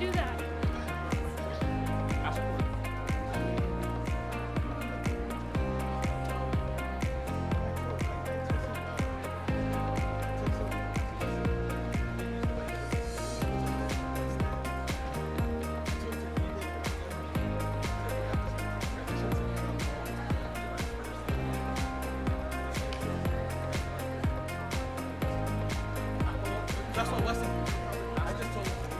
do that. That's what Weston. I just told him.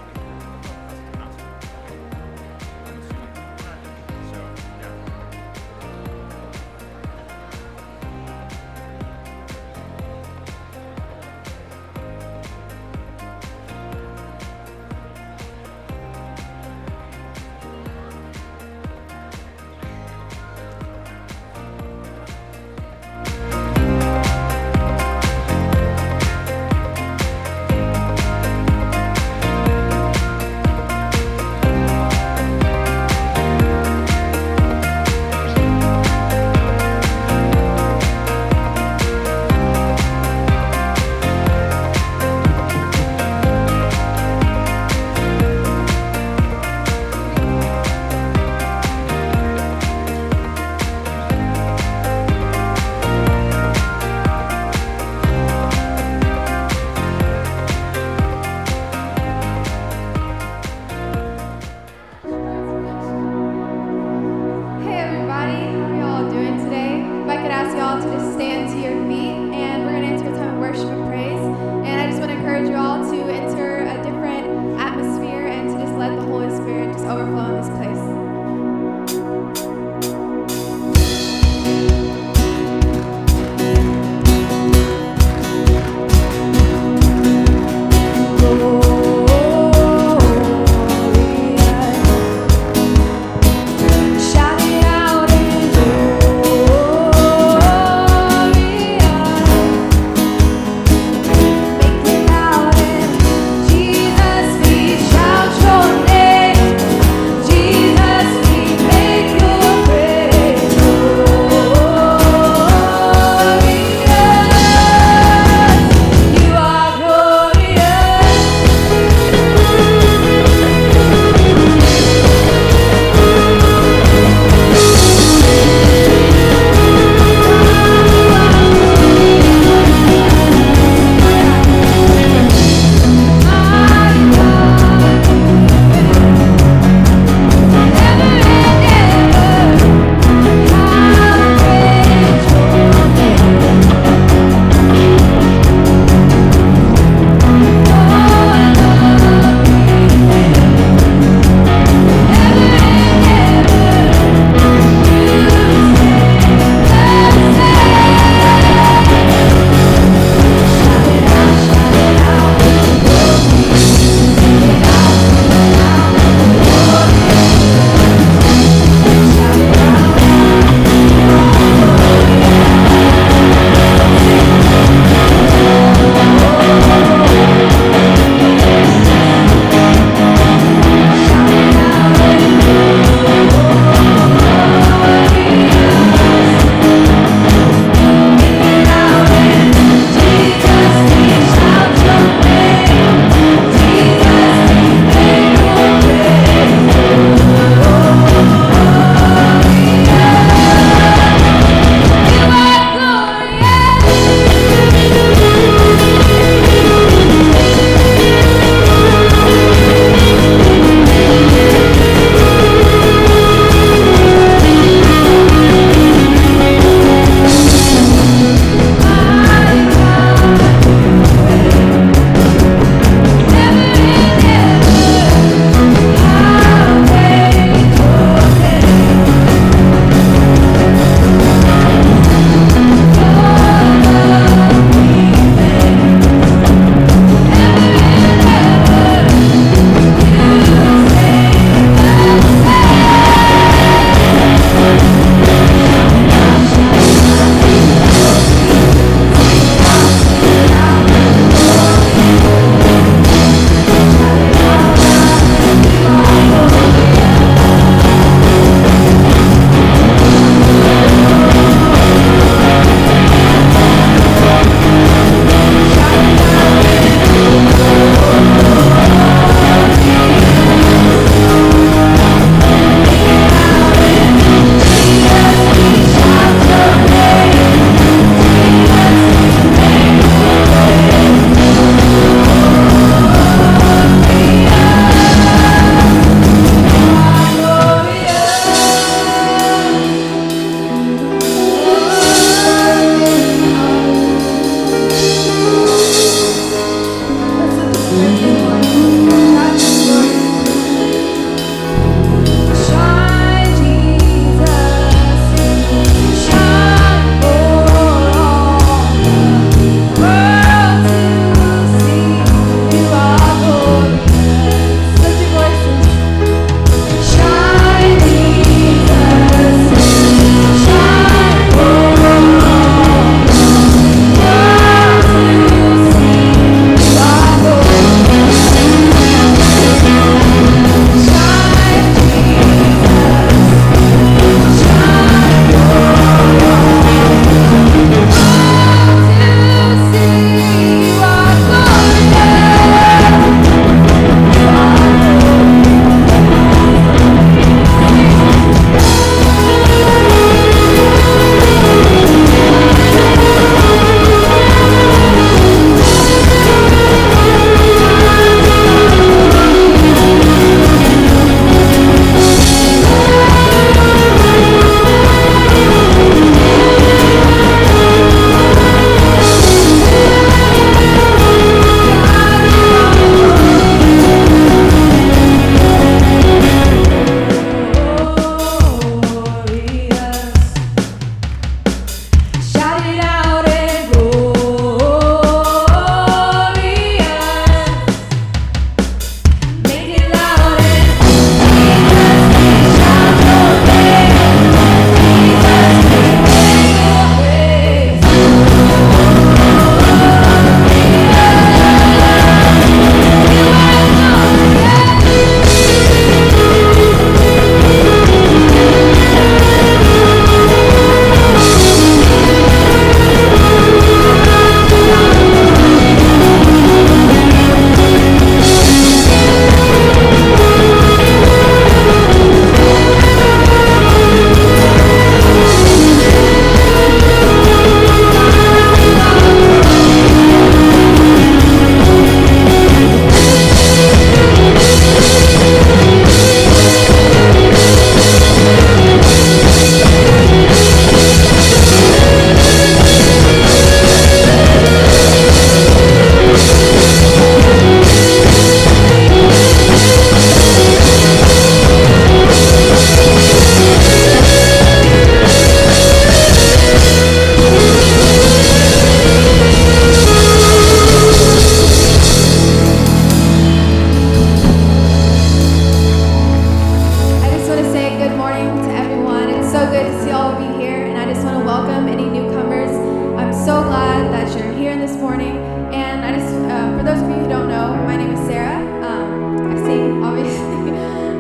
morning. And I just, for those of you who don't know, my name is Sarah. I sing, obviously.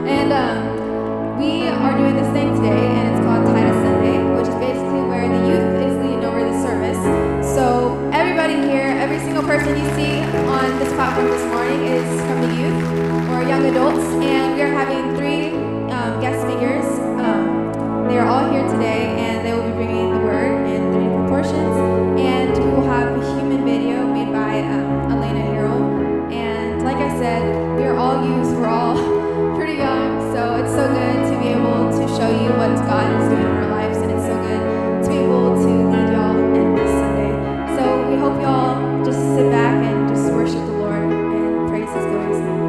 And we are doing this thing today, and it's called Titus Sunday, which is basically where the youth is leading over the service. So everybody here, every single person you see on this platform this morning is from the youth or young adults, and we are having three guest speakers. They are all here today, and they will be bringing the word in three different portions. And we will have a human video made by Elena Harrell. And like I said, we are all youth. We're all pretty young, so it's so good to be able to show you what God is doing in our lives, and it's so good to be able to lead y'all in this Sunday. So we hope y'all just sit back and just worship the Lord and praise His glorious name.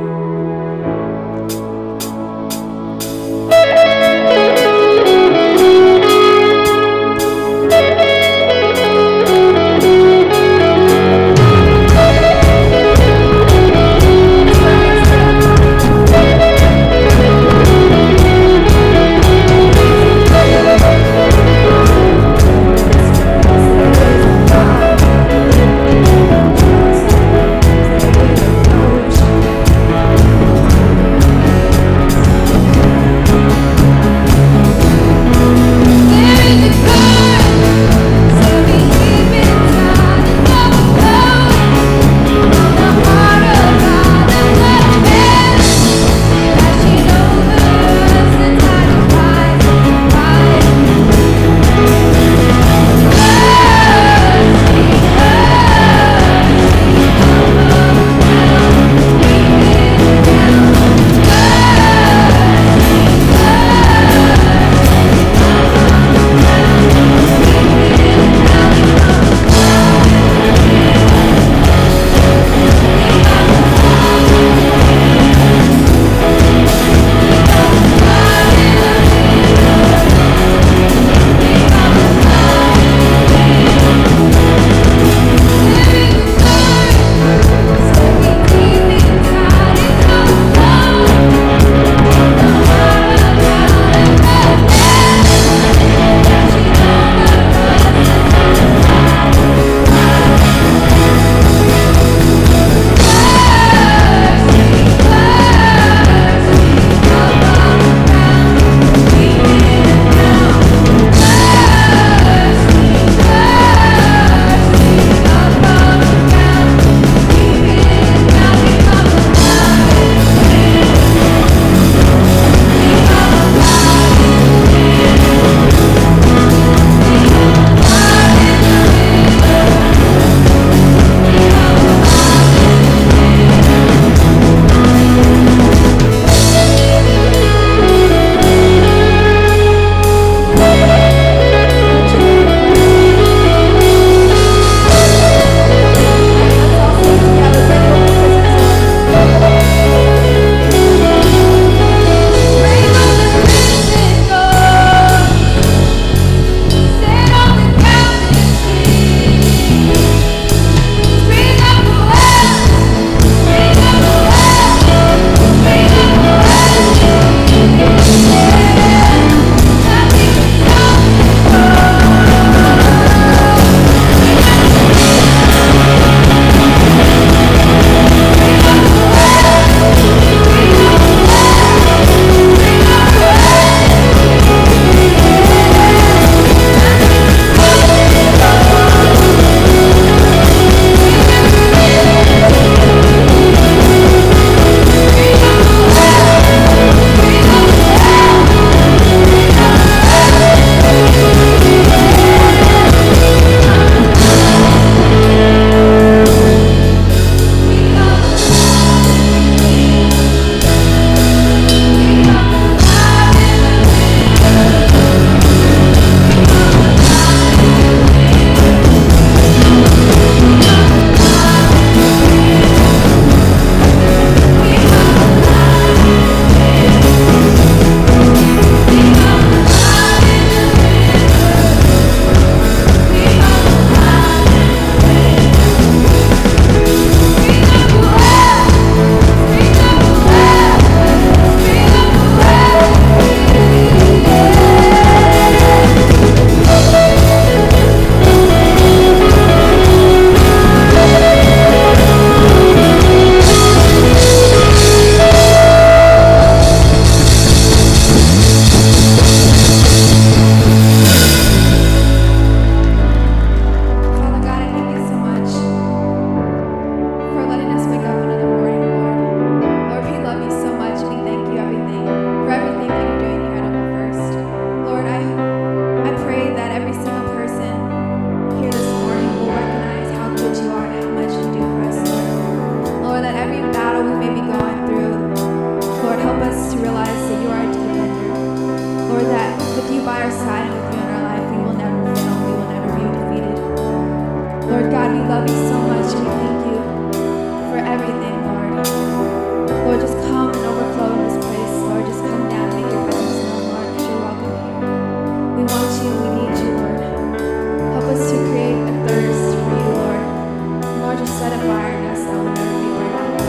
just set a fire in us that will never be burned out.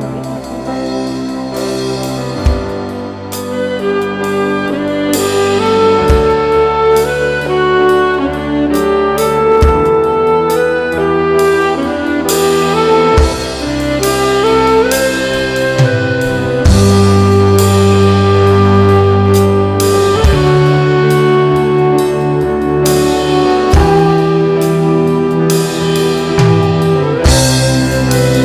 Lord, we thank you.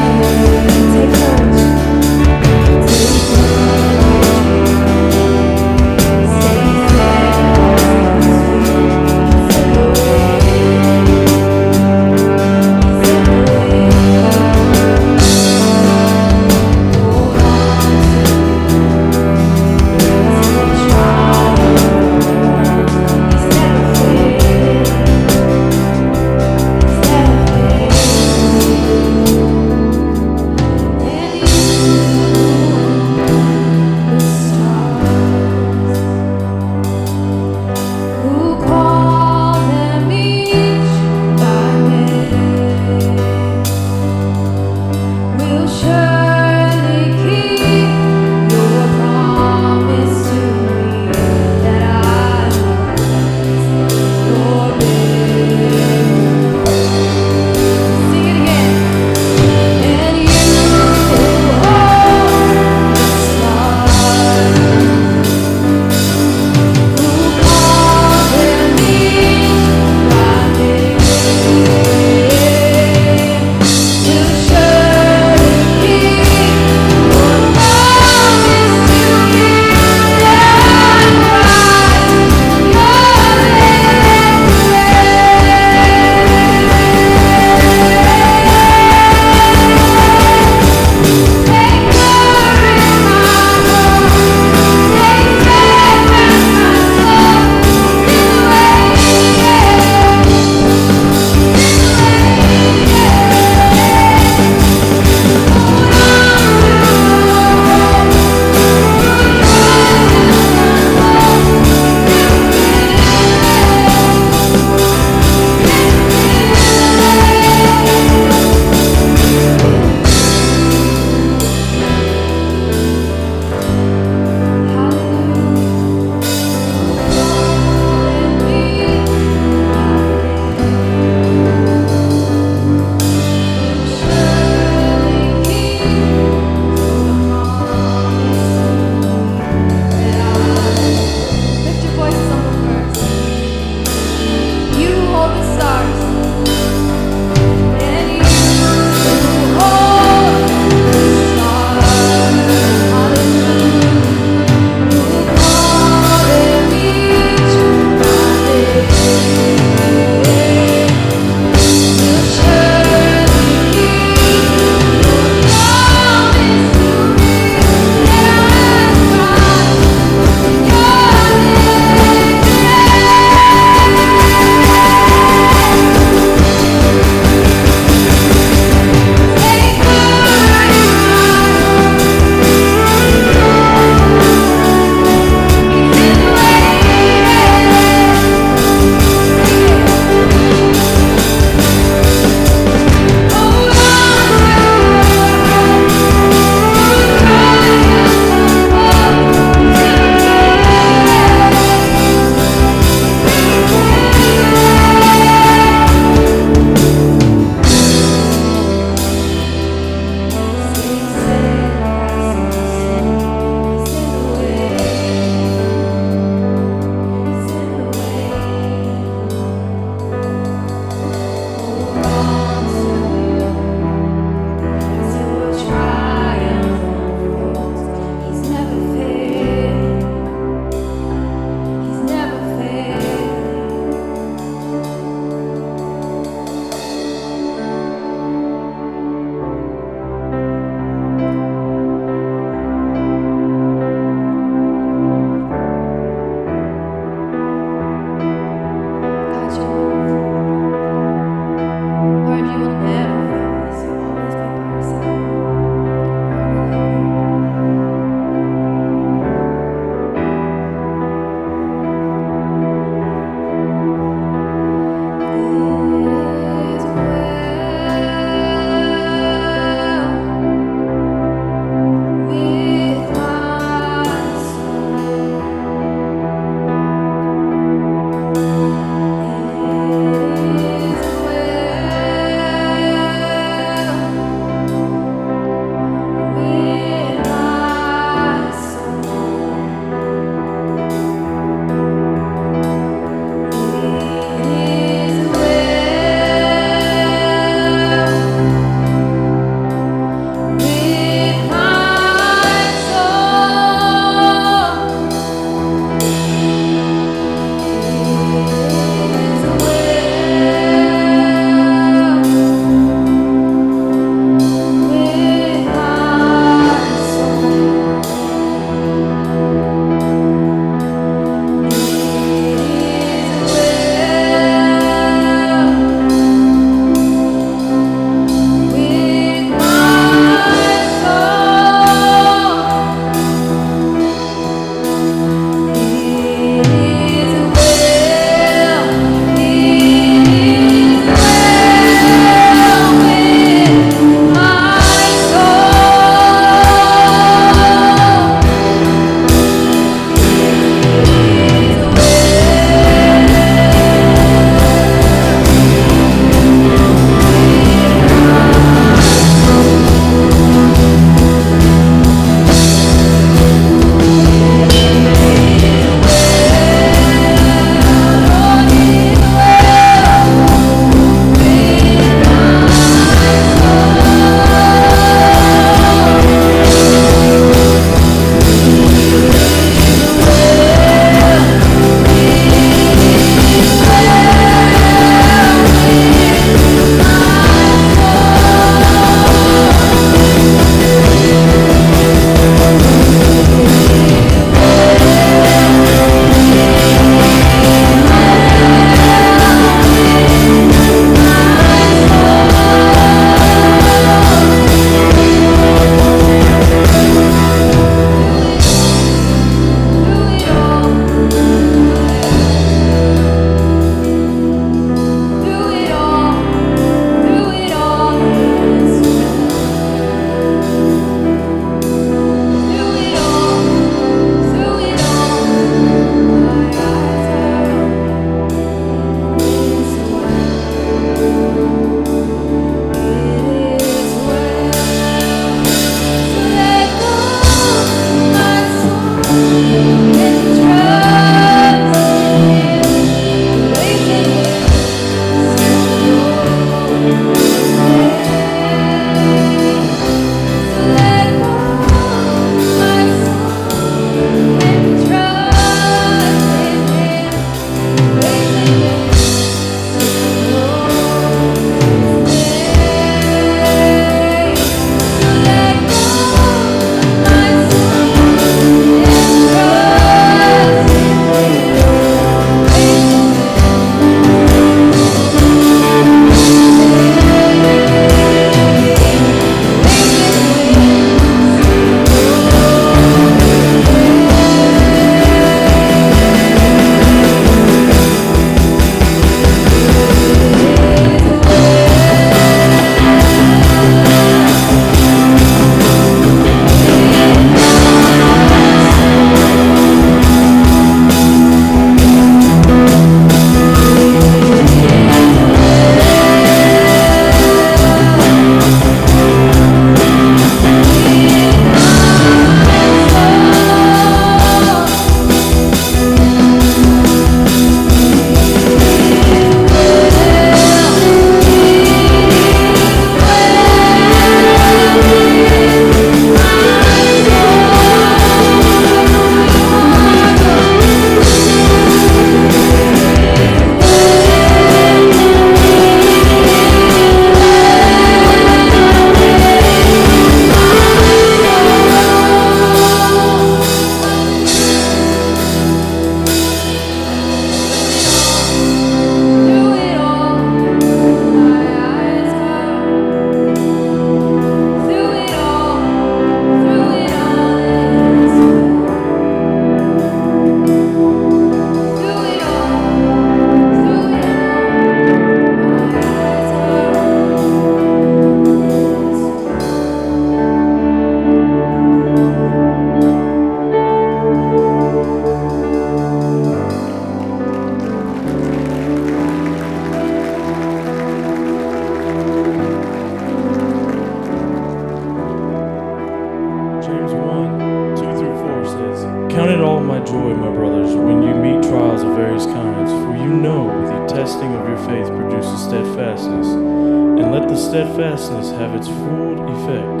for you know the testing of your faith produces steadfastness. And let the steadfastness have its full effect,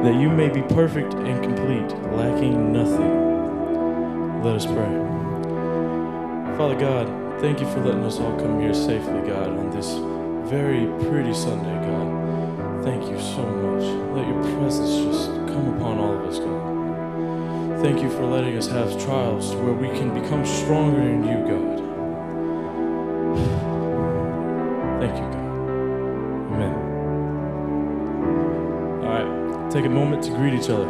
that you may be perfect and complete, lacking nothing. Let us pray. Father God, thank you for letting us all come here safely, God, on this very pretty Sunday, God. Thank you so much. Let your presence just come upon all of us, God. Thank you for letting us have trials where we can become stronger in you, God. Thank you, God. Amen. All right, take a moment to greet each other.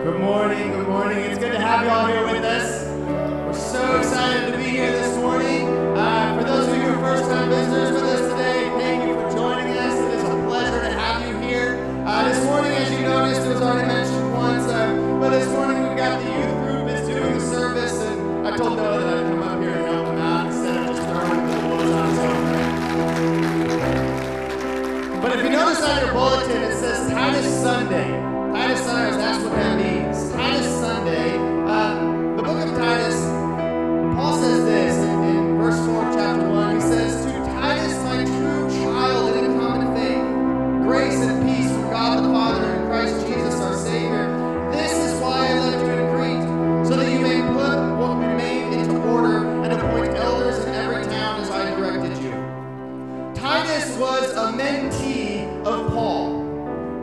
Good morning. It's good to have you all here with us. We're so excited to be here this morning. For those of you who are first-time visitors with us today, thank you for joining us. It is a pleasure to have you here. This morning, as you noticed, it was already mentioned once, but this morning we've got the youth group is doing the service, and I told Noah that I'd come up here and help him out instead of just throwing him to the wolves on his own. But if you notice on your bulletin, it says Titus Sunday. Titus Sunday, that's what that means. Titus Sunday, the book of Titus, Paul says this in verse 4 of chapter 1. He says, "To Titus, my true child in a common faith, grace and peace from God the Father and Christ Jesus our Savior. This is why I left you in Crete, so that you may put what remained into order and appoint elders in every town as I directed you." Titus was a mentee of Paul.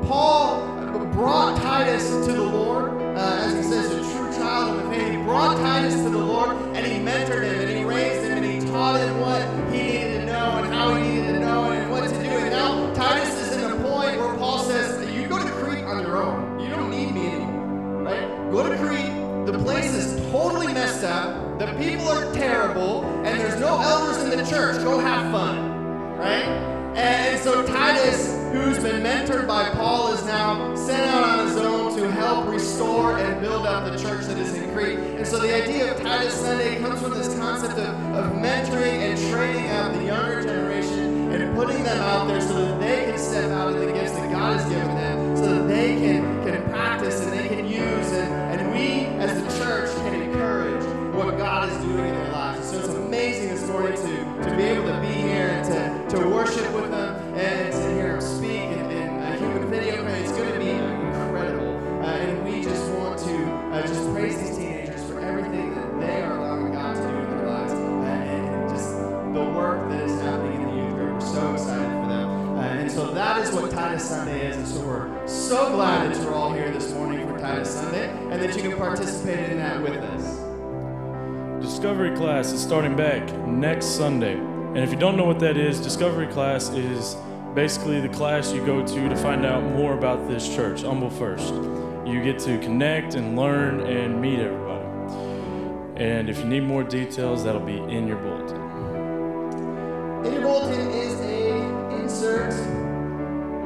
Paul brought Titus to the Lord, as he says, a true child of the faith. He brought Titus to the Lord, and he mentored him, and he raised him, and he taught him what he needed to know, and how he needed to know, and what to do. And now Titus is in a point where Paul says, you go to Crete on your own. You don't need me anymore, right? Go to Crete. The place is totally messed up. The people are terrible, and there's no elders in the church. Go have fun, right? And so Titus, who's been mentored by Paul, is now sent out on his own to help restore and build up the church that is in Crete. And so the idea of Titus Sunday comes from this concept of mentoring and training up the younger generation and putting them out there so that they can step out in the gifts that God has given them, so that they can practice and they can use, and we as the church can encourage what God is doing in their lives. So it's amazing this morning to be able to be here and to worship with them and to hear them speak in a human video. It's going to be incredible. And we just want to just praise these teenagers for everything that they are allowing God to do in their lives, and just the work that is happening in the youth group. We're so excited for them. And so that is what Titus Sunday is. And so we're so glad that you're all here this morning for Titus Sunday and that you can participate in that with us. Discovery class is starting back next Sunday. And if you don't know what that is, Discovery class is basically the class you go to find out more about this church, Humble First. You get to connect and learn and meet everybody. And if you need more details, that'll be in your bulletin. In your bulletin is a insert.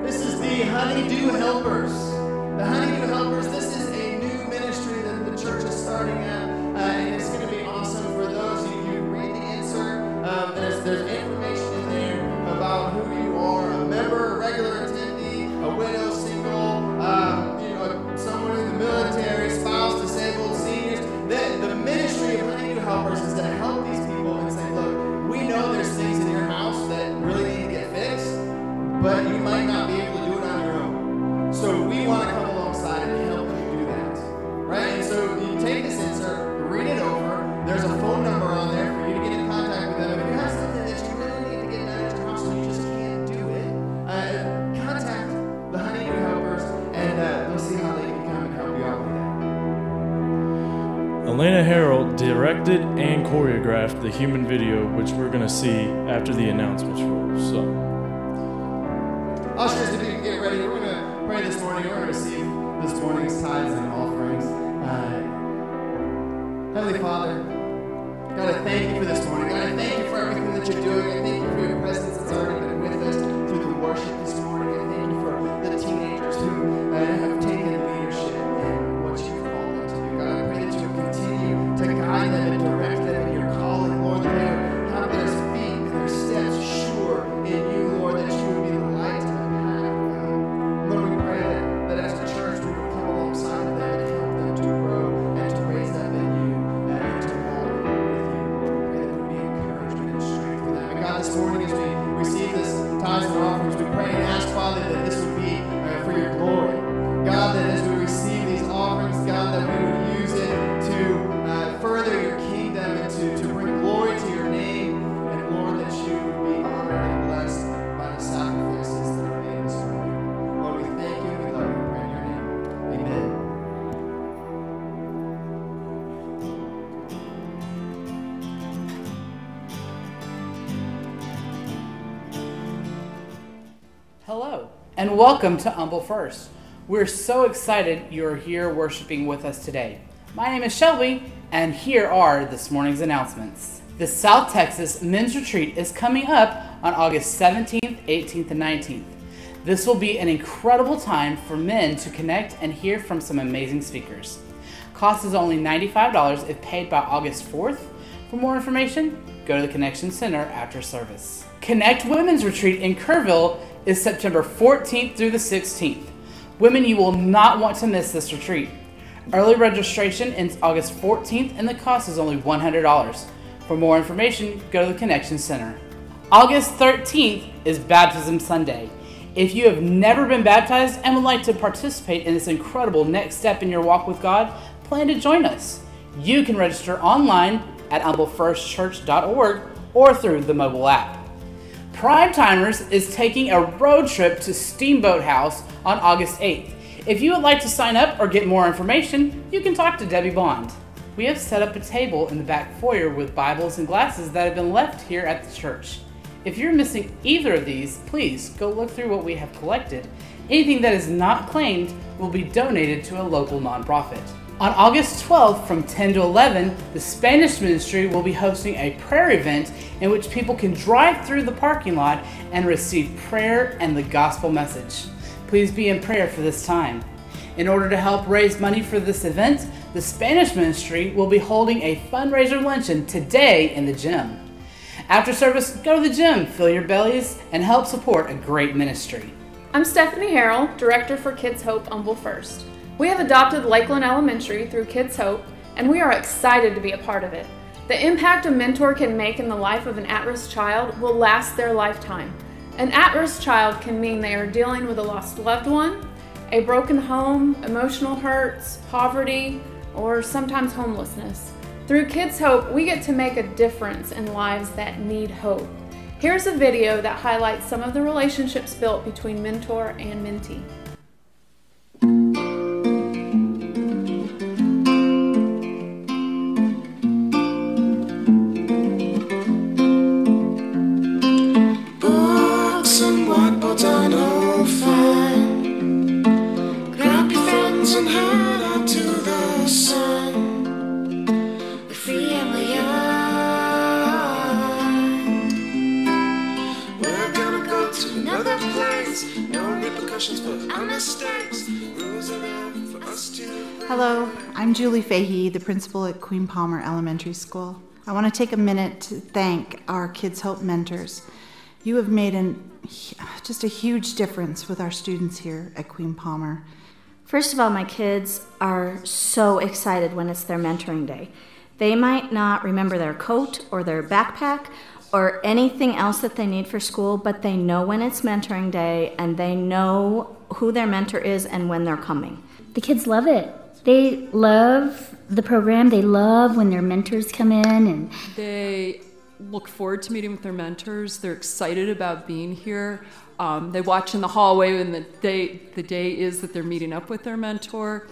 This is the Honeydew Helpers. The Honeydew Helpers, this is a new ministry that the church is starting at. And it's going to be awesome for those of you who read the insert. There's information in there about who you are, a member, a regular attendee, a widow, single, someone in the military, spouse, disabled, seniors. The ministry of Honeydew Helpers is to help these people and say, look, we know there's things in your house that really need to get fixed, but you might not be able to do it on your own. So we want to come alongside and help you do that, right? And so you take this insert, read it over. There's a phone number on there for you to get in contact with them. If you have something that you really need to get done at your house and you just can't do it, contact the Honeydew Helpers, and they'll see how they can come and help you out with that. Elena Harrell directed and choreographed the human video, which we're going to see after the announcements roll. So, ushers, if you can get ready, we're going to pray this morning. We're going to receive this morning's tithes and offerings. Heavenly Father, God, I thank you for this morning. God, I thank you for everything that you're doing. I thank you for your presence that's already been with us through the worship this morning. I thank you for the teenagers who have taken leadership in what you've called them to do. God, I pray that you would continue to guide them and direct them in your calling. Lord, that they would have their feet and their steps sure in you, Lord, that you would be the light in the path, God. Lord, we pray that as a church we would come alongside of them and help them to grow and to raise up in you and to walk with you. Pray that there would be encouragement and strength for them. And God, this morning as we receive this tithes and offerings, we pray and ask, Father, that this would be for your glory. God, that as we receive these offerings, God, that we would use it to further your kingdom and to bring glory to your name. And Lord, that you would be honored and blessed by the sacrifices that are made this morning. Lord, we thank you, we love you, we pray in your name. Amen. Hello, and welcome to Humble First. We're so excited you're here worshiping with us today. My name is Shelby, and here are this morning's announcements. The South Texas Men's Retreat is coming up on August 17th, 18th, and 19th. This will be an incredible time for men to connect and hear from some amazing speakers. Cost is only $95 if paid by August 4th. For more information, go to the Connection Center after service. Connect Women's Retreat in Kerrville is September 14th through the 16th. Women, you will not want to miss this retreat. Early registration ends August 14th and the cost is only $100. For more information, go to the Connection Center. August 13th is Baptism Sunday. If you have never been baptized and would like to participate in this incredible next step in your walk with God, plan to join us. You can register online at humblefirstchurch.org or through the mobile app. Prime Timers is taking a road trip to Steamboat House on August 8th. If you would like to sign up or get more information, you can talk to Debbie Bond. We have set up a table in the back foyer with Bibles and glasses that have been left here at the church. If you're missing either of these, please go look through what we have collected. Anything that is not claimed will be donated to a local nonprofit. On August 12th from 10 to 11, the Spanish Ministry will be hosting a prayer event in which people can drive through the parking lot and receive prayer and the gospel message. Please be in prayer for this time. In order to help raise money for this event, the Spanish Ministry will be holding a fundraiser luncheon today in the gym. After service, go to the gym, fill your bellies, and help support a great ministry. I'm Stephanie Harrell, Director for Kids Hope Humble First. We have adopted Lakeland Elementary through Kids Hope, and we are excited to be a part of it. The impact a mentor can make in the life of an at-risk child will last their lifetime. An at-risk child can mean they are dealing with a lost loved one, a broken home, emotional hurts, poverty, or sometimes homelessness. Through Kids Hope, we get to make a difference in lives that need hope. Here's a video that highlights some of the relationships built between mentor and mentee. Hello, I'm Julie Fahey, the principal at Queen Palmer Elementary School. I want to take a minute to thank our Kids Hope mentors. You have made just a huge difference with our students here at Queen Palmer. First of all, my kids are so excited when it's their mentoring day. They might not remember their coat or their backpack or anything else that they need for school, but they know when it's mentoring day and they know who their mentor is and when they're coming. The kids love it. They love the program. They love when their mentors come in. And they look forward to meeting with their mentors. They're excited about being here. They watch in the hallway when the day is that they're meeting up with their mentor.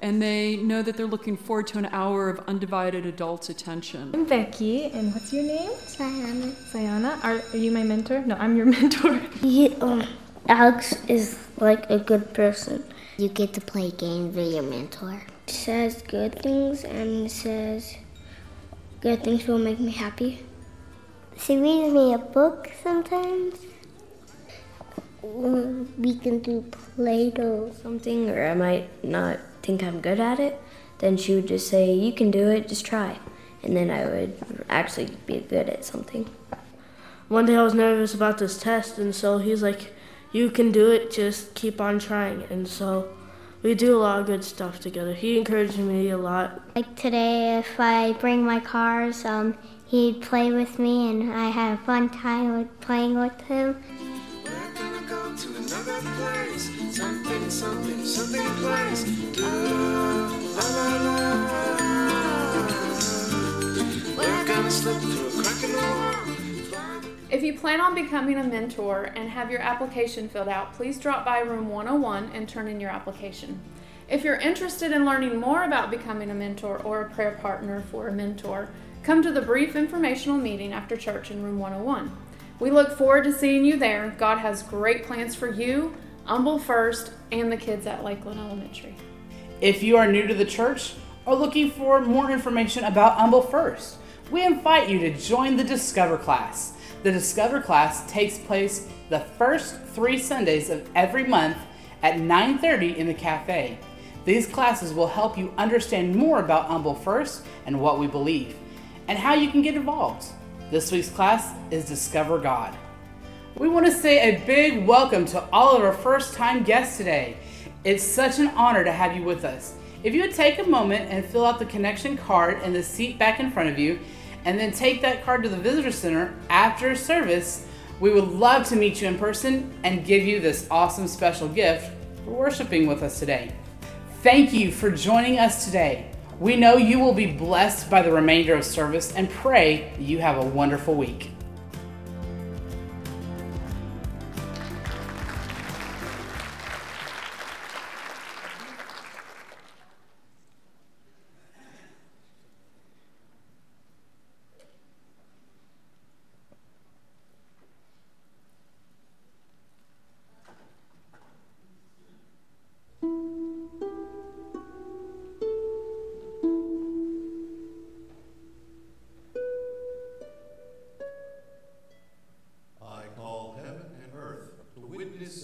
and they know that they're looking forward to an hour of undivided adult attention. I'm Becky, and what's your name? Sayana. Sayana, are you my mentor? No, I'm your mentor. Alex is like a good person. You get to play games with your mentor. It says good things, and it says good things will make me happy. She reads me a book sometimes. We can do Play-Doh something, or I might not think I'm good at it. Then she would just say, you can do it, just try. And then I would actually be good at something. One day I was nervous about this test, and so he's like, you can do it, just keep on trying. And so we do a lot of good stuff together. He encouraged me a lot. Like today, if I bring my cars, he'd play with me, and I had a fun time with playing with him. We're gonna go to another place, something place. La la la. We're gonna slip through a crack in the wall. If you plan on becoming a mentor and have your application filled out, please drop by room 101 and turn in your application. If you're interested in learning more about becoming a mentor or a prayer partner for a mentor, come to the brief informational meeting after church in room 101. We look forward to seeing you there. God has great plans for you, Humble First, and the kids at Lakeland Elementary. If you are new to the church or looking for more information about Humble First, we invite you to join the Discover class. The Discover class takes place the first 3 Sundays of every month at 9:30 in the cafe. These classes will help you understand more about Humble First and what we believe, and how you can get involved. This week's class is Discover God. We want to say a big welcome to all of our first-time guests today. It's such an honor to have you with us. If you would take a moment and fill out the connection card in the seat back in front of you, and then take that card to the visitor center after service, we would love to meet you in person and give you this awesome special gift for worshiping with us today. Thank you for joining us today. We know you will be blessed by the remainder of service and pray that you have a wonderful week.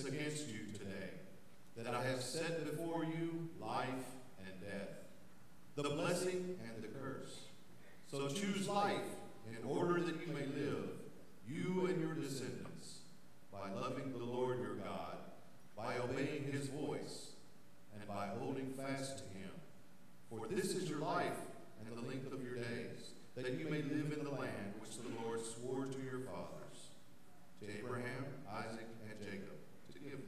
Against you today, that I have set before you life and death, the blessing and the curse. So choose life in order that you may live, you and your descendants, by loving the Lord your God, by obeying his voice, and by holding fast to him. For this is your life and the length of your days, that you may live in the land which the Lord swore to your fathers, to Abraham, Isaac, and Jacob, to give them.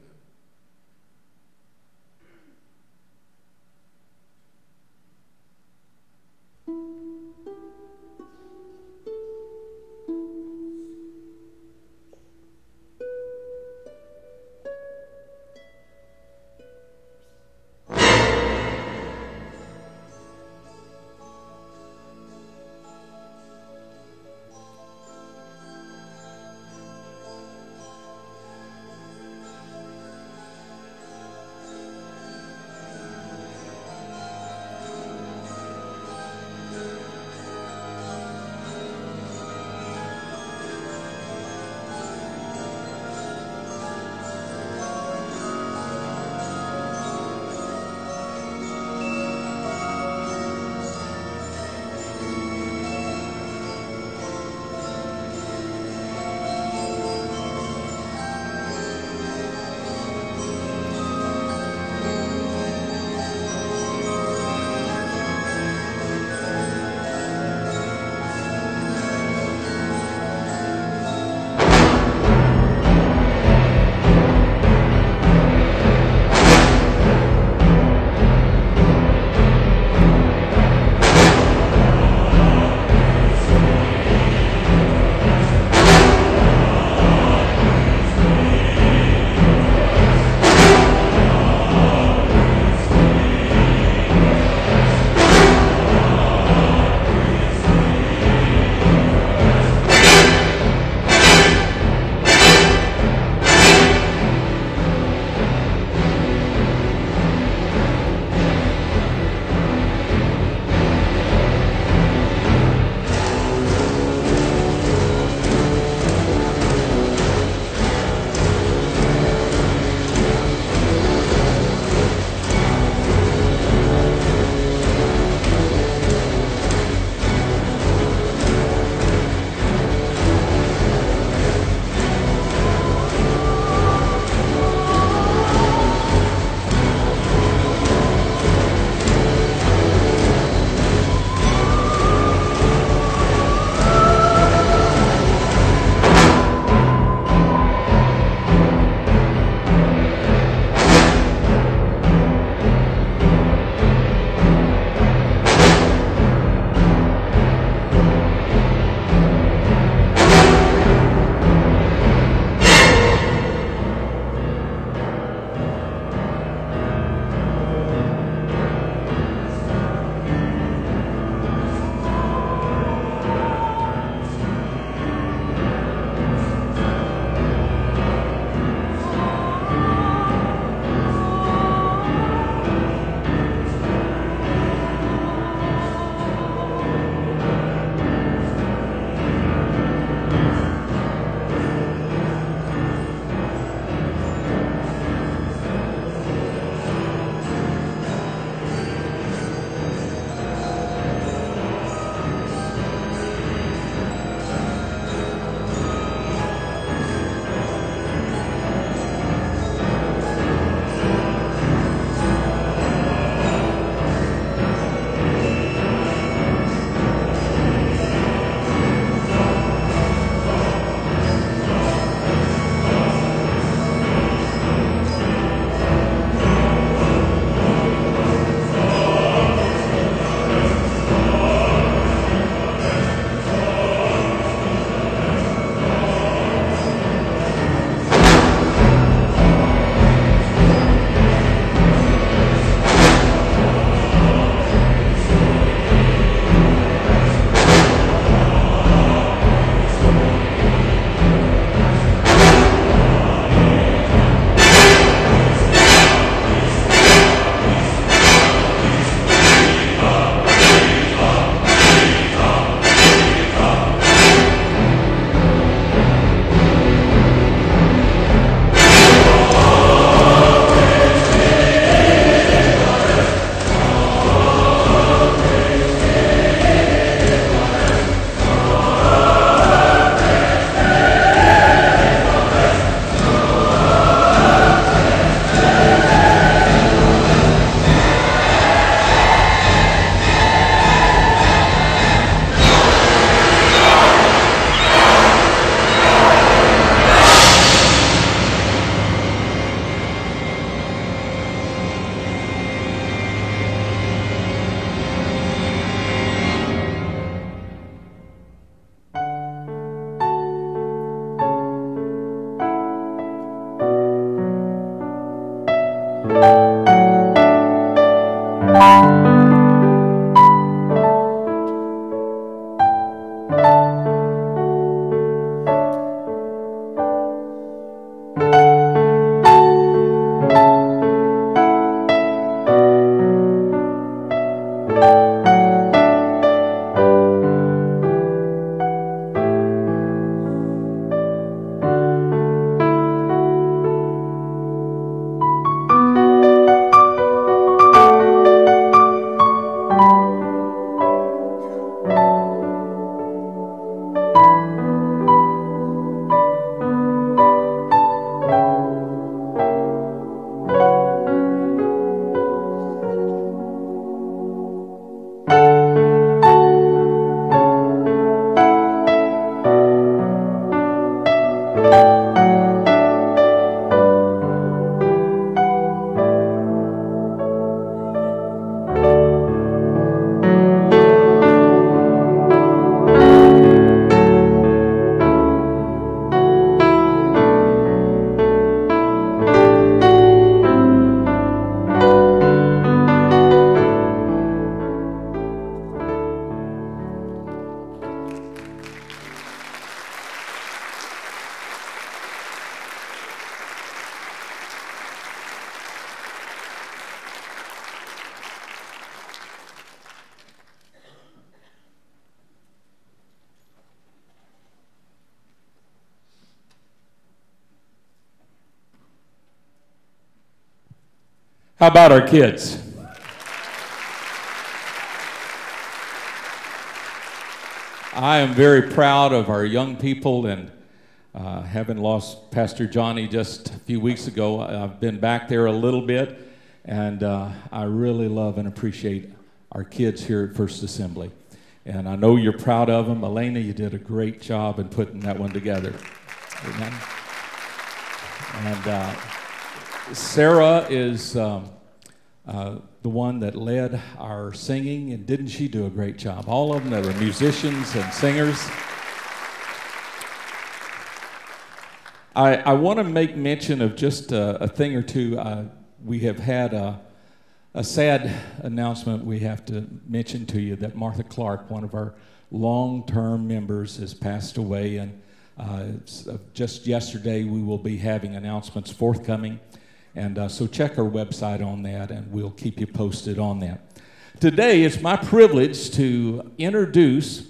How about our kids? I am very proud of our young people, and having lost Pastor Johnny just a few weeks ago, I've been back there a little bit, and I really love and appreciate our kids here at First Assembly. And I know you're proud of them. Elena, you did a great job in putting that one together. Amen. And Sarah is the one that led our singing, and didn't she do a great job? All of them that are musicians and singers. I want to make mention of just a thing or two. We have had a sad announcement we have to mention to you, that Martha Clark, one of our long-term members, has passed away, and just yesterday we will be having announcements forthcoming, and so check our website on that, and we'll keep you posted on that. Today it's my privilege to introduce,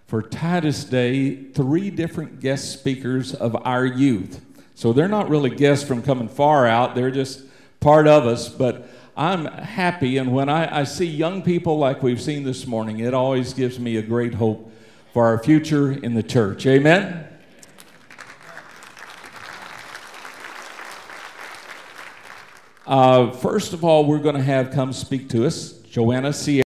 for Titus Day, 3 different guest speakers of our youth. So they're not really guests from coming far out, they're just part of us, but I'm happy, and when I see young people like we've seen this morning, it always gives me a great hope for our future in the church. Amen? First of all, we're going to have come speak to us Joanna Sierra,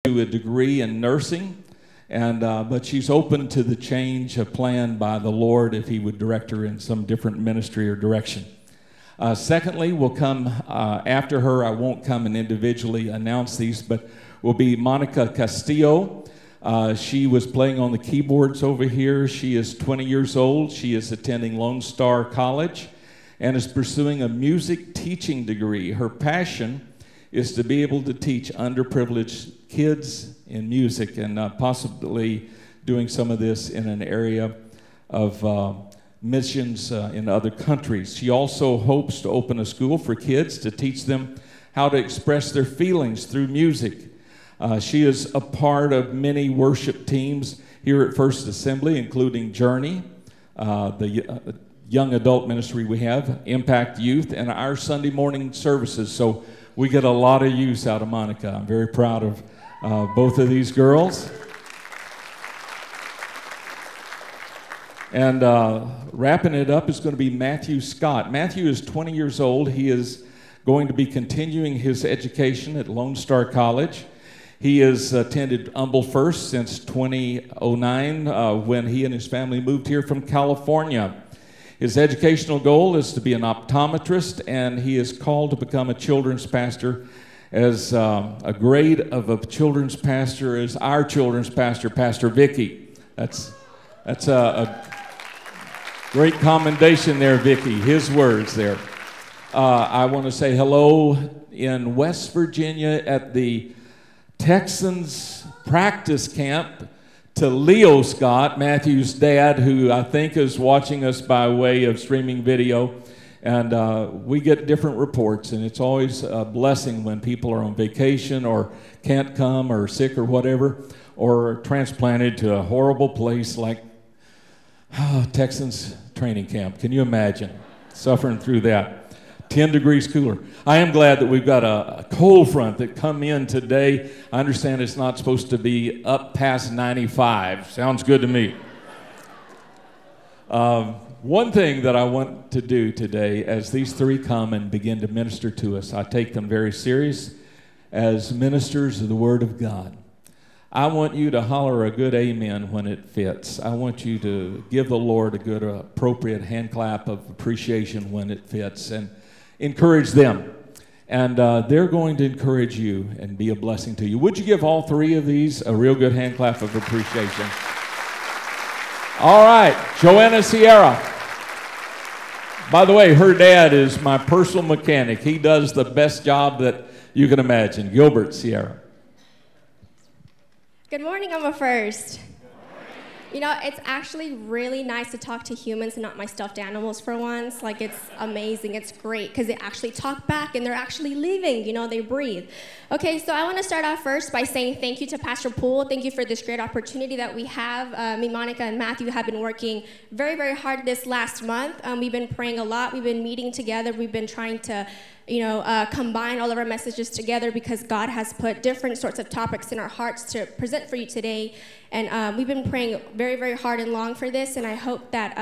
to a degree in nursing, and but she's open to the change of plan by the Lord if He would direct her in some different ministry or direction. Secondly, we'll come after her. I won't come and individually announce these, but will be Monica Castillo. She was playing on the keyboards over here. She is 20 years old. She is attending Lone Star College and is pursuing a music teaching degree. Her passion is to be able to teach underprivileged kids in music, and possibly doing some of this in an area of missions in other countries. She also hopes to open a school for kids to teach them how to express their feelings through music. She is a part of many worship teams here at First Assembly, including Journey, the young adult ministry we have, Impact Youth, and our Sunday morning services. So we get a lot of use out of Monica. I'm very proud of both of these girls. And wrapping it up is going to be Matthew Scott. Matthew is 20 years old. He is going to be continuing his education at Lone Star College. He has attended Humble First since 2009 when he and his family moved here from California. His educational goal is to be an optometrist, and he is called to become a children's pastor. As a grade of a children's pastor is our children's pastor, Pastor Vicky. That's a great commendation there, Vicky. His words there. I want to say hello in West Virginia at the Texans practice camp to Leo Scott, Matthew's dad, who I think is watching us by way of streaming video. And we get different reports, and it's always a blessing when people are on vacation or can't come or sick or whatever, or transplanted to a horrible place like Texans training camp. Can you imagine suffering through that? 10 degrees cooler. I am glad that we've got a cold front that come in today. I understand it's not supposed to be up past 95. Sounds good to me. One thing that I want to do today, as these 3 come and begin to minister to us, I take them very serious as ministers of the Word of God. I want you to holler a good amen when it fits. I want you to give the Lord a good, appropriate hand clap of appreciation when it fits, and encourage them. And they're going to encourage you and be a blessing to you. Would you give all 3 of these a real good hand clap of appreciation? All right, Joanna Sierra. By the way, her dad is my personal mechanic. He does the best job that you can imagine. Gilbert Sierra. Good morning, I'm a first. You know, it's actually really nice to talk to humans and not my stuffed animals for once. Like, it's amazing. It's great because they actually talk back and they're actually living. You know, they breathe. Okay, so I want to start off first by saying thank you to Pastor Poole. Thank you for this great opportunity that we have. Me, Monica, and Matthew have been working very, very hard this last month. We've been praying a lot. We've been meeting together. We've been trying to combine all of our messages together because God has put different sorts of topics in our hearts to present for you today. And we've been praying very, very hard and long for this. And I hope that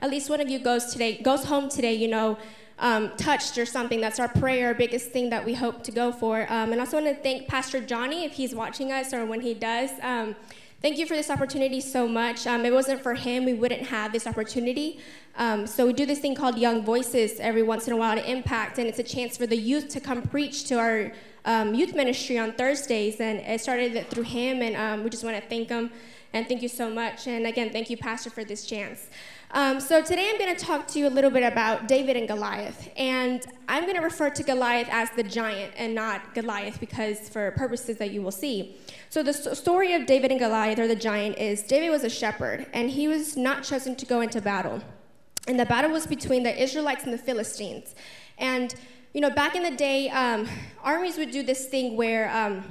at least one of you goes home today, touched or something. That's our prayer, our biggest thing that we hope to go for. And I also want to thank Pastor Johnny if he's watching us or when he does. Thank you for this opportunity so much. If it wasn't for him, we wouldn't have this opportunity. So we do this thing called Young Voices every once in a while to impact, and it's a chance for the youth to come preach to our youth ministry on Thursdays. And it started through him, and we just want to thank him. And thank you so much. And again, thank you, Pastor, for this chance. So today I'm going to talk to you a little bit about David and Goliath. And I'm going to refer to Goliath as the giant and not Goliath because for purposes that you will see. So the story of David and Goliath, or the giant, is David was a shepherd, and he was not chosen to go into battle. And the battle was between the Israelites and the Philistines. And, back in the day, armies would do this thing where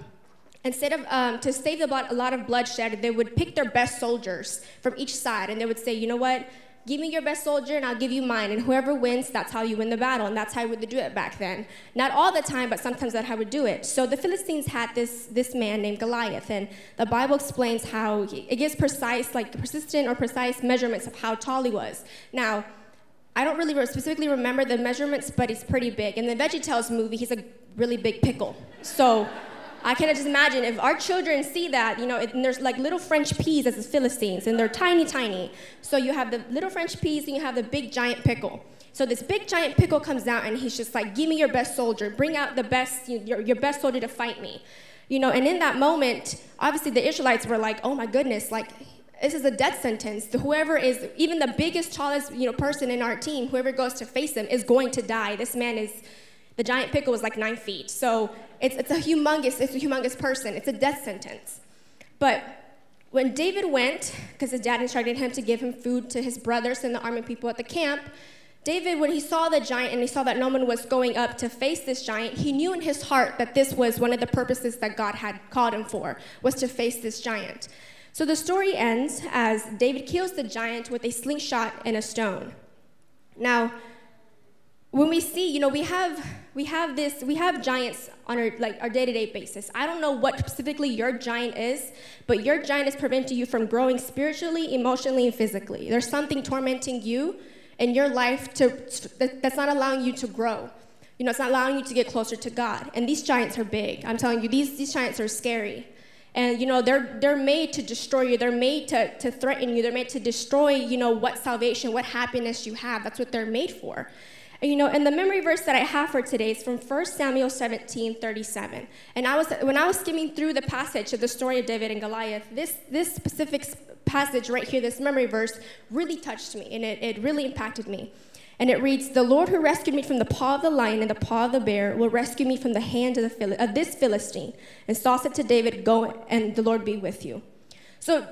instead of, to save a lot of bloodshed, they would pick their best soldiers from each side, and they would say, you know what? Give me your best soldier, and I'll give you mine. And whoever wins, that's how you win the battle. And that's how we would do it back then. Not all the time, but sometimes that's how we would do it. So the Philistines had this man named Goliath. And the Bible explains how it gives persistent or precise measurements of how tall he was. Now, I don't really specifically remember the measurements, but he's pretty big. In the VeggieTales movie, he's a really big pickle. So I can just imagine if our children see that, and there's like little French peas as the Philistines, and they're tiny, tiny. So you have the little French peas, and you have the big giant pickle. So this big giant pickle comes out, and he's just like, give me your best soldier. Bring out the best, your best soldier to fight me. And in that moment, obviously the Israelites were like, oh my goodness, like, this is a death sentence. Humor is, even the biggest, tallest, person in our team, whoever goes to face him is going to die. This man is, the giant pickle was like 9 feet. So it's a humongous person. It's a death sentence. But when David went, because his dad instructed him to give him food to his brothers and the army people at the camp, David, when he saw the giant and he saw that no one was going up to face this giant, he knew in his heart that this was one of the purposes that God had called him for, was to face this giant. So the story ends as David kills the giant with a slingshot and a stone. Now, when we see, we have giants on our day-to-day basis. I don't know what specifically your giant is, but your giant is preventing you from growing spiritually, emotionally, and physically. There's something tormenting you in your life that's not allowing you to grow. It's not allowing you to get closer to God. And these giants are big. I'm telling you, these giants are scary. And, they're made to destroy you. They're made to threaten you. They're made to destroy, what salvation, what happiness you have. That's what they're made for. And the memory verse that I have for today is from 1 Samuel 17:37. And when I was skimming through the passage of the story of David and Goliath, this specific passage right here, this memory verse, really touched me, and it really impacted me. And it reads, "The Lord who rescued me from the paw of the lion and the paw of the bear will rescue me from the hand of this Philistine." And Saul said to David, "Go, and the Lord be with you." So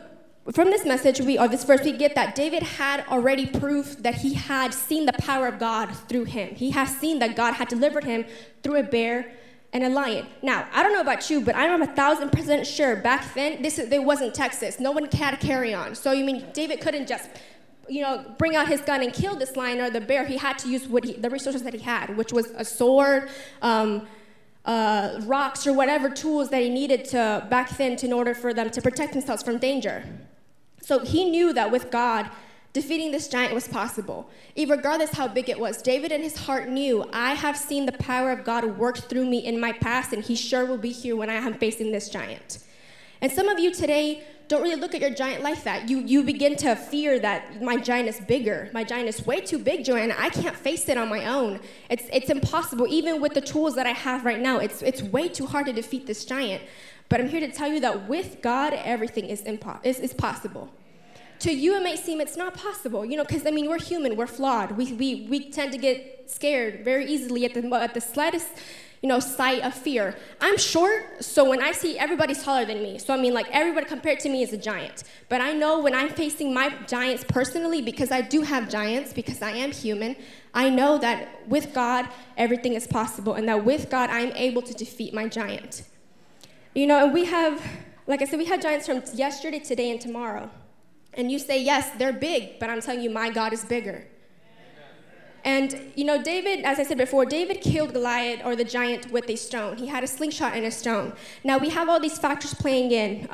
from this message, this verse, we get that David had already proof that he had seen the power of God through him. He has seen that God had delivered him through a bear and a lion. Now, I don't know about you, but I'm 1,000% sure back then, there wasn't Texas. No one had carry-on. So you mean David couldn't just bring out his gun and kill this lion or the bear. He had to use the resources that he had, which was a sword, rocks, or whatever tools that he needed back then in order for them to protect themselves from danger. So he knew that with God, defeating this giant was possible. Regardless how big it was, David in his heart knew, I have seen the power of God work through me in my past, and he sure will be here when I am facing this giant. And some of you today don't really look at your giant like that. You begin to fear that my giant is bigger. My giant is way too big, Joanna. I can't face it on my own. It's impossible. Even with the tools that I have right now, it's way too hard to defeat this giant. But I'm here to tell you that with God, everything is possible. To you, it may seem it's not possible, because, we're human, we're flawed. We tend to get scared very easily at the slightest, sight of fear. I'm short, so when I see everybody's taller than me, so everybody compared to me is a giant. But I know when I'm facing my giants personally, because I do have giants, because I am human, I know that with God, everything is possible, and that with God, I'm able to defeat my giant. And we have, like I said, we have giants from yesterday, today, and tomorrow. And you say, yes, they're big, but I'm telling you, my God is bigger. And, you know, David, as I said before, David killed Goliath, or the giant, with a stone. He had a slingshot and a stone. Now, we have all these factors playing in.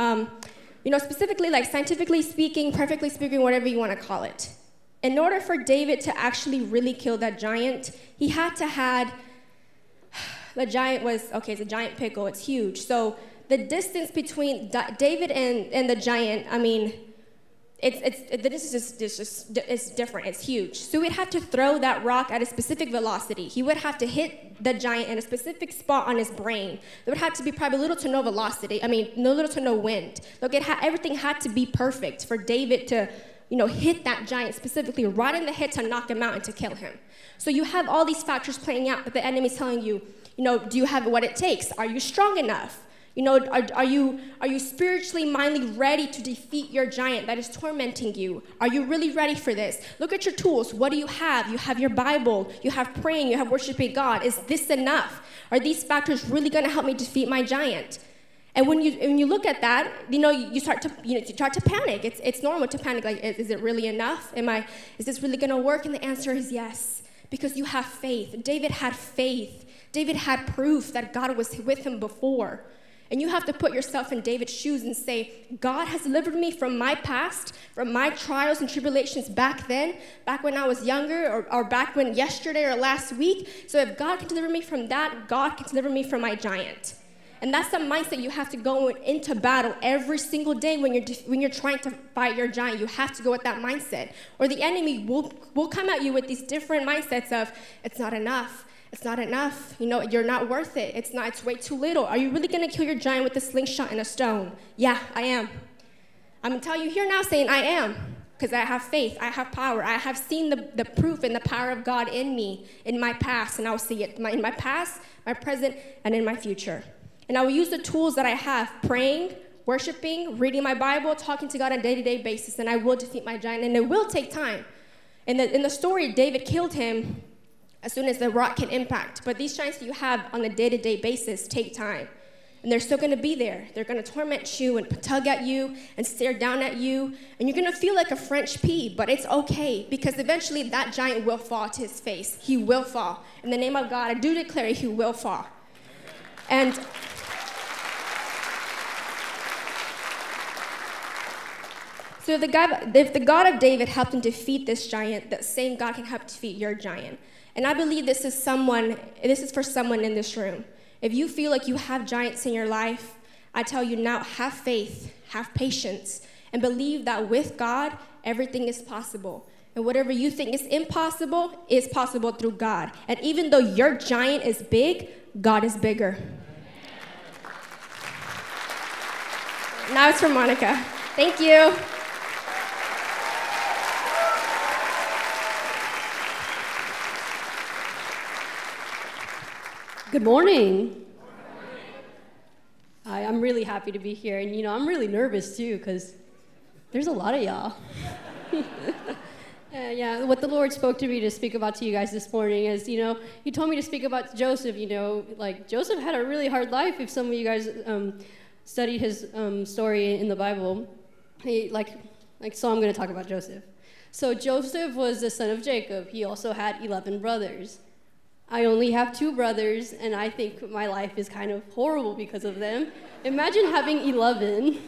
You know, specifically, like scientifically speaking, perfectly speaking, whatever you want to call it. In order for David to actually really kill that giant, he had to have, the giant was, okay, it's a giant pickle, it's huge. So the distance between David and the giant, I mean, it's different, it's huge. So he'd have to throw that rock at a specific velocity. He would have to hit the giant in a specific spot on his brain. There would have to be probably little to no velocity, little to no wind. Look, everything had to be perfect for David to, you know, hit that giant specifically right in the head to knock him out and to kill him. So you have all these factors playing out, but the enemy's telling you, you know, do you have what it takes? Are you strong enough? You know, are you spiritually, mindly ready to defeat your giant that is tormenting you? Are you really ready for this? Look at your tools. What do you have? You have your Bible. You have praying. You have worshiping God. Is this enough? Are these factors really going to help me defeat my giant? And when you look at that, you know, you start to panic. It's normal to panic. Like, is it really enough? Is this really going to work? And the answer is yes, because you have faith. David had faith. David had proof that God was with him before. And you have to put yourself in David's shoes and say, God has delivered me from my past, from my trials and tribulations back then, back when I was younger, or back when yesterday or last week. So if God can deliver me from that, God can deliver me from my giant. And that's the mindset you have to go into battle every single day when you're trying to fight your giant. You have to go with that mindset. Or the enemy will come at you with these different mindsets of, it's not enough. It's not enough. You know, you're not worth it. It's way too little. Are you really going to kill your giant with a slingshot and a stone? Yeah, I am. I'm going to tell you here now saying I am, because I have faith. I have power. I have seen the proof and the power of God in me, in my past, and I'll see it in my past, my present, and in my future. And I will use the tools that I have, praying, worshiping, reading my Bible, talking to God on a day-to-day basis, and I will defeat my giant, and it will take time. In the story, David killed him as soon as the rock can impact. But these giants you have on a day-to-day basis take time. And they're still going to be there. They're going to torment you and tug at you and stare down at you. And you're going to feel like a French pea, but it's okay, because eventually that giant will fall to his face. He will fall. In the name of God, I do declare he will fall. And so if the God of David helped him defeat this giant, that same God can help defeat your giant. And I believe this is for someone in this room. If you feel like you have giants in your life, I tell you now, have faith, have patience, and believe that with God, everything is possible. And whatever you think is impossible is possible through God. And even though your giant is big, God is bigger. Now it's for Monica. Thank you. Good morning. Hi, I'm really happy to be here, and I'm really nervous too, because there's a lot of y'all. Yeah, what the Lord spoke to me to speak about to you guys this morning is, He told me to speak about Joseph. Like Joseph had a really hard life. If some of you guys studied his story in the Bible, so I'm going to talk about Joseph. So Joseph was the son of Jacob. He also had 11 brothers. I only have 2 brothers, and I think my life is kind of horrible because of them. Imagine having 11.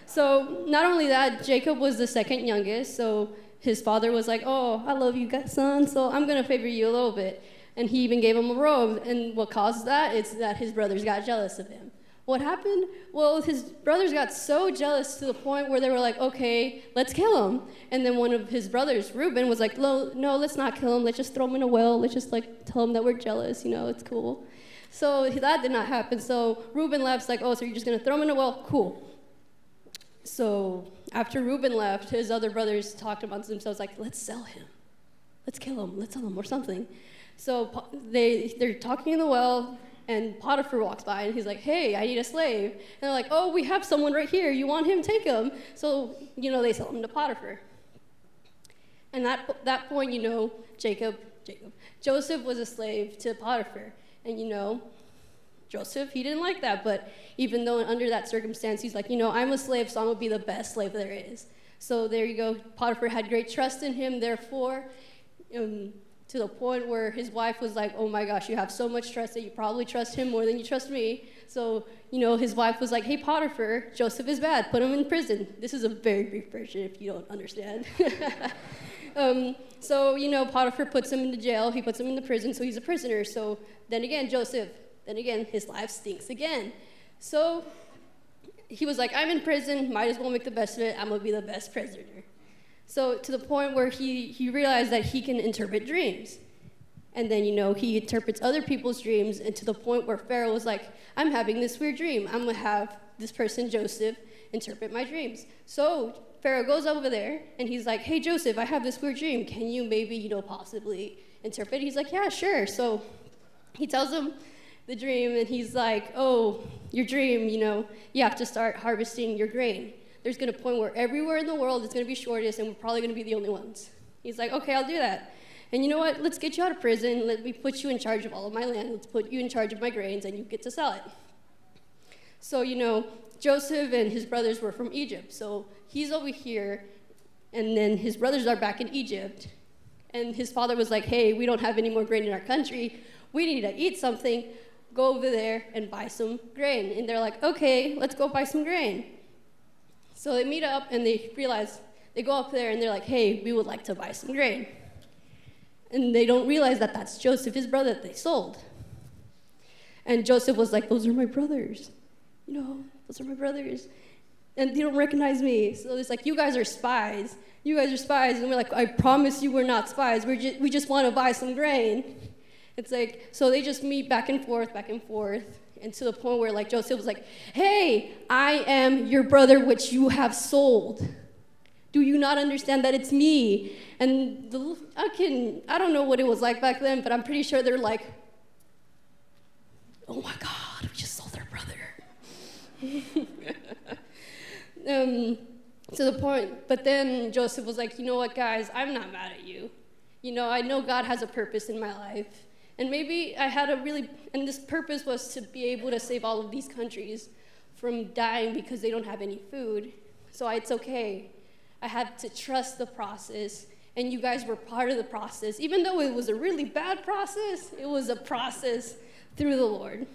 So not only that, Jacob was the second youngest, so his father was like, oh, I love you, son, so I'm going to favor you a little bit. And he even gave him a robe, and what caused that is that his brothers got jealous of him. What happened? Well, his brothers got so jealous to the point where they were like, okay, let's kill him. And then one of his brothers, Reuben, was like, no, let's not kill him. Let's just throw him in a well. Let's just tell him that we're jealous. It's cool. So that did not happen. So Reuben left, like, oh, so you're just going to throw him in a well? Cool. So after Reuben left, his other brothers talked amongst themselves, like, let's sell him. Let's kill him. Let's sell him or something. So they're talking in the well, and Potiphar walks by, and he's like, hey, I need a slave. And they're like, oh, we have someone right here. You want him? Take him. So, they sell him to Potiphar. And at that point, Joseph was a slave to Potiphar. And, Joseph, he didn't like that. But even though under that circumstance, he's like, I'm a slave, so I'm going to be the best slave there is. So there you go. Potiphar had great trust in him. Therefore, to the point where his wife was like, oh my gosh, you have so much trust that you probably trust him more than you trust me. So, his wife was like, hey, Potiphar, Joseph is bad, put him in prison. This is a very brief version if you don't understand. So, Potiphar puts him into jail, he puts him in the prison, so he's a prisoner. So then again, Joseph, his life stinks again. So he was like, I'm in prison, might as well make the best of it, I'm gonna be the best prisoner. So to the point where he realized that he can interpret dreams. And then, he interprets other people's dreams, and to the point where Pharaoh was like, I'm having this weird dream. I'm going to have this person, Joseph, interpret my dreams. So Pharaoh goes over there, and he's like, hey, Joseph, I have this weird dream. Can you maybe, possibly interpret? He's like, yeah, sure. So he tells him the dream, and he's like, oh, your dream, you have to start harvesting your grain. There's going to a point where everywhere in the world it's going to be shortest, and we're probably going to be the only ones. He's like, okay, I'll do that. And you know what? Let's get you out of prison. Let me put you in charge of all of my land. Let's put you in charge of my grains, and you get to sell it. So, Joseph and his brothers were from Egypt. So he's over here, and then his brothers are back in Egypt. And his father was like, hey, we don't have any more grain in our country. We need to eat something. Go over there and buy some grain. And they're like, okay, let's go buy some grain. So they meet up, and they realize, they go up there, and they're like, hey, we would like to buy some grain. And they don't realize that that's Joseph, his brother, that they sold. And Joseph was like, those are my brothers. Those are my brothers. And they don't recognize me. So it's like, you guys are spies. You guys are spies. And we're like, I promise you we're not spies. We just want to buy some grain. It's like, so they just meet back and forth. And to the point where like Joseph was like, hey, I am your brother which you have sold. Do you not understand that it's me? And I don't know what it was like back then, but I'm pretty sure they're like, oh my God, we just sold our brother. To the point, but then Joseph was like, you know what, guys, I'm not mad at you. I know God has a purpose in my life. And maybe I had and this purpose was to be able to save all of these countries from dying because they don't have any food. So it's okay. I had to trust the process, and you guys were part of the process. Even though it was a really bad process, it was a process through the Lord.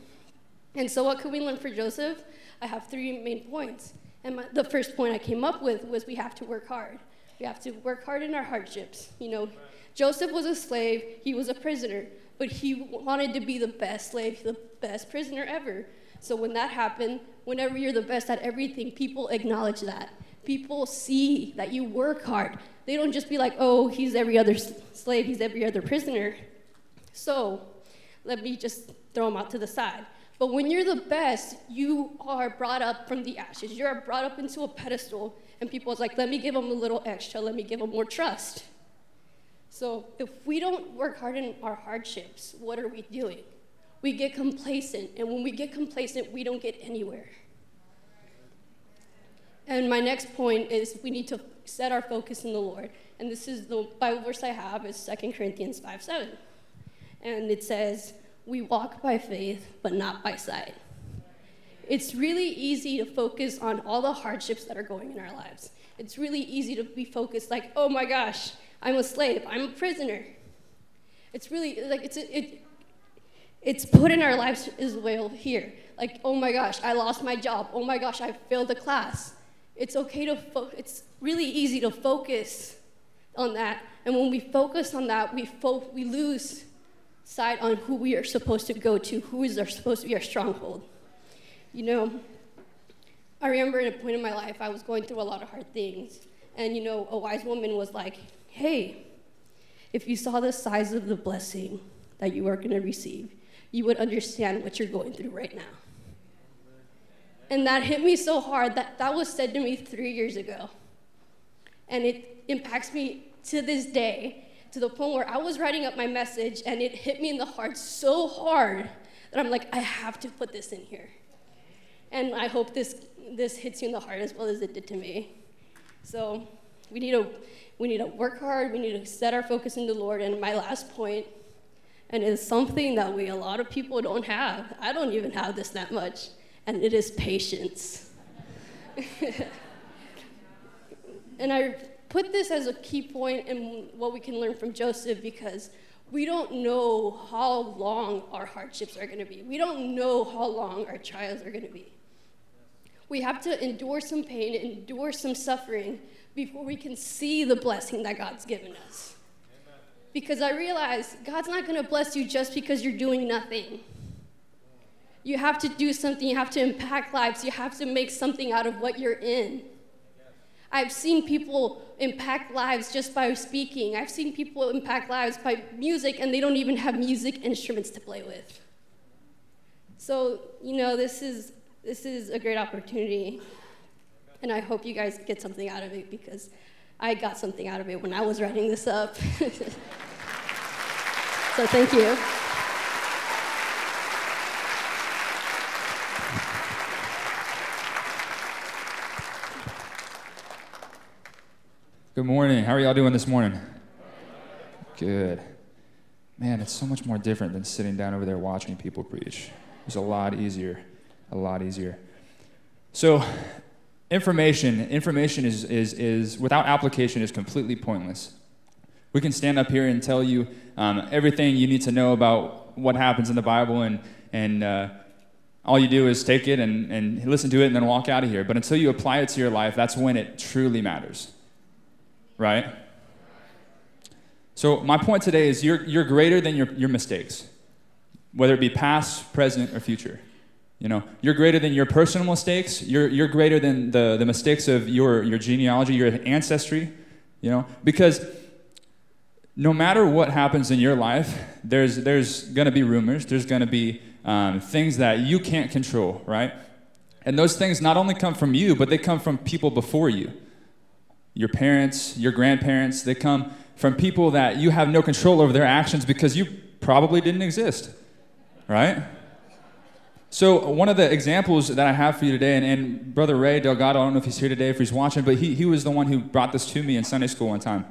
And so what could we learn for Joseph? I have 3 main points. And the first point I came up with was we have to work hard. We have to work hard in our hardships. Joseph was a slave, he was a prisoner, but he wanted to be the best slave, the best prisoner ever. So when that happened, whenever you're the best at everything, people acknowledge that. People see that you work hard. They don't just be like, oh, he's every other slave, he's every other prisoner. So let me just throw him out to the side. But when you're the best, you are brought up from the ashes. You're brought up into a pedestal, and people are like, let me give him a little extra, let me give him more trust. So if we don't work hard in our hardships, what are we doing? We get complacent, and when we get complacent, we don't get anywhere. And my next point is we need to set our focus in the Lord. And this is the Bible verse I have is 2 Corinthians 5:7. And it says, we walk by faith, but not by sight. It's really easy to focus on all the hardships that are going in our lives. It's really easy to be focused like, oh my gosh, I'm a slave, I'm a prisoner. It's really, like, it's put in our lives as well here. Like, oh my gosh, I lost my job. Oh my gosh, I failed a class. It's okay to it's really easy to focus on that. And when we focus on that, we lose sight on who we are supposed to go to, who is supposed to be our stronghold. I remember at a point in my life, I was going through a lot of hard things. And, a wise woman was like, hey, if you saw the size of the blessing that you are going to receive, you would understand what you're going through right now. And that hit me so hard that was said to me 3 years ago. And it impacts me to this day, to the point where I was writing up my message, and it hit me in the heart so hard that I'm like, I have to put this in here. And I hope this hits you in the heart as well as it did to me. So we need to work hard. We need to set our focus in the Lord. And my last point, and it's something that a lot of people don't have. I don't even have this that much, and it is patience. And put this as a key point in what we can learn from Joseph, because we don't know how long our hardships are going to be. We don't know how long our trials are going to be. We have to endure some pain, endure some suffering before we can see the blessing that God's given us. Because I realize God's not going to bless you just because you're doing nothing. You have to do something. You have to impact lives. You have to make something out of what you're in. I've seen people impact lives just by speaking. I've seen people impact lives by music, and they don't even have music instruments to play with. So, this is a great opportunity, and I hope you guys get something out of it, because I got something out of it when I was writing this up. So thank you. Good morning. How are y'all doing this morning? Good. Man, it's so much more different than sitting down over there watching people preach. It's a lot easier. So, information is without application is completely pointless. We can stand up here and tell you everything you need to know about what happens in the Bible, and all you do is take it and listen to it and then walk out of here. But until you apply it to your life, that's when it truly matters. Right? So my point today is you're greater than your mistakes, whether it be past, present, or future. You're greater than your personal mistakes. You're greater than the mistakes of your genealogy, your ancestry. Because no matter what happens in your life, there's going to be rumors. There's going to be things that you can't control, right? And those things not only come from you, but they come from people before you. Your parents, your grandparents, they come from people that you have no control over their actions because you probably didn't exist, right? So one of the examples that I have for you today, and Brother Ray Delgado, I don't know if he's here today, if he's watching, but he was the one who brought this to me in Sunday school one time.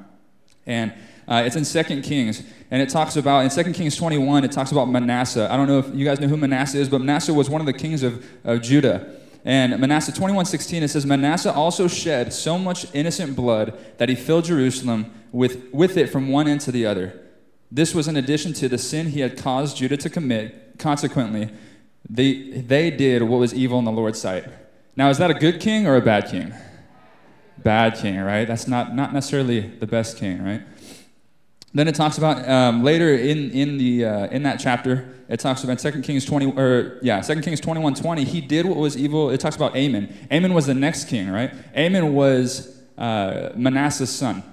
And it's in 2 Kings, and it talks about, in 2 Kings 21, it talks about Manasseh. I don't know if you guys know who Manasseh is, but Manasseh was one of the kings of Judah. And Manasseh 21:16, it says, Manasseh also shed so much innocent blood that he filled Jerusalem with it from one end to the other. This was in addition to the sin he had caused Judah to commit. Consequently, they did what was evil in the Lord's sight. Now, is that a good king or a bad king? Bad king, right? That's not necessarily the best king, right? Then it talks about later in that chapter, it talks about 2 Kings 21:20. He did what was evil. It talks about Amon. Amon was the next king, right? Amon was Manasseh's son.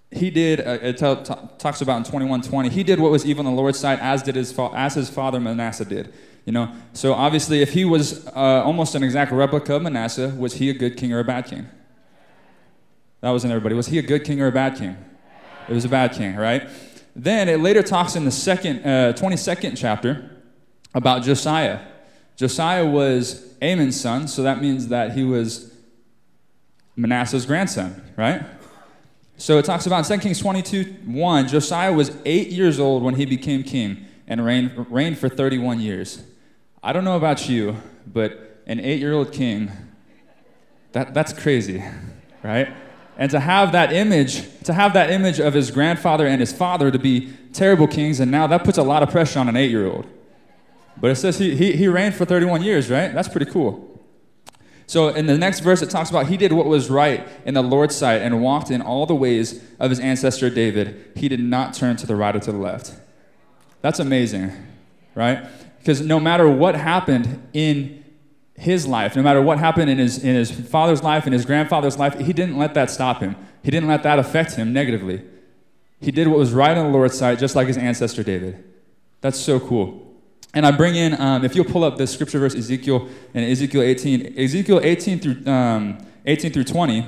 He did. It talks about in 21:20. He did what was evil in the Lord's sight, as his father Manasseh did. So obviously, if he was almost an exact replica of Manasseh, was he a good king or a bad king? That wasn't everybody. Was he a good king or a bad king? It was a bad king, right? Then it later talks in the 22nd chapter about Josiah. Josiah was Amon's son, so that means that he was Manasseh's grandson, right? So it talks about in 2 Kings 22:1, Josiah was 8 years old when he became king and reigned for 31 years. I don't know about you, but an 8-year-old king, that's crazy, right? And to have that image of his grandfather and his father to be terrible kings, and now that puts a lot of pressure on an 8-year-old. But it says he reigned for 31 years, right? That's pretty cool. So in the next verse, it talks about he did what was right in the Lord's sight and walked in all the ways of his ancestor David. He did not turn to the right or to the left. That's amazing, right? Because no matter what happened in his life, no matter what happened in his father's life and his grandfather's life, he didn't let that stop him. He didn't let that affect him negatively. He did what was right in the Lord's sight, just like his ancestor David. That's so cool. And I bring in, if you'll pull up the scripture verse Ezekiel 18 through 20,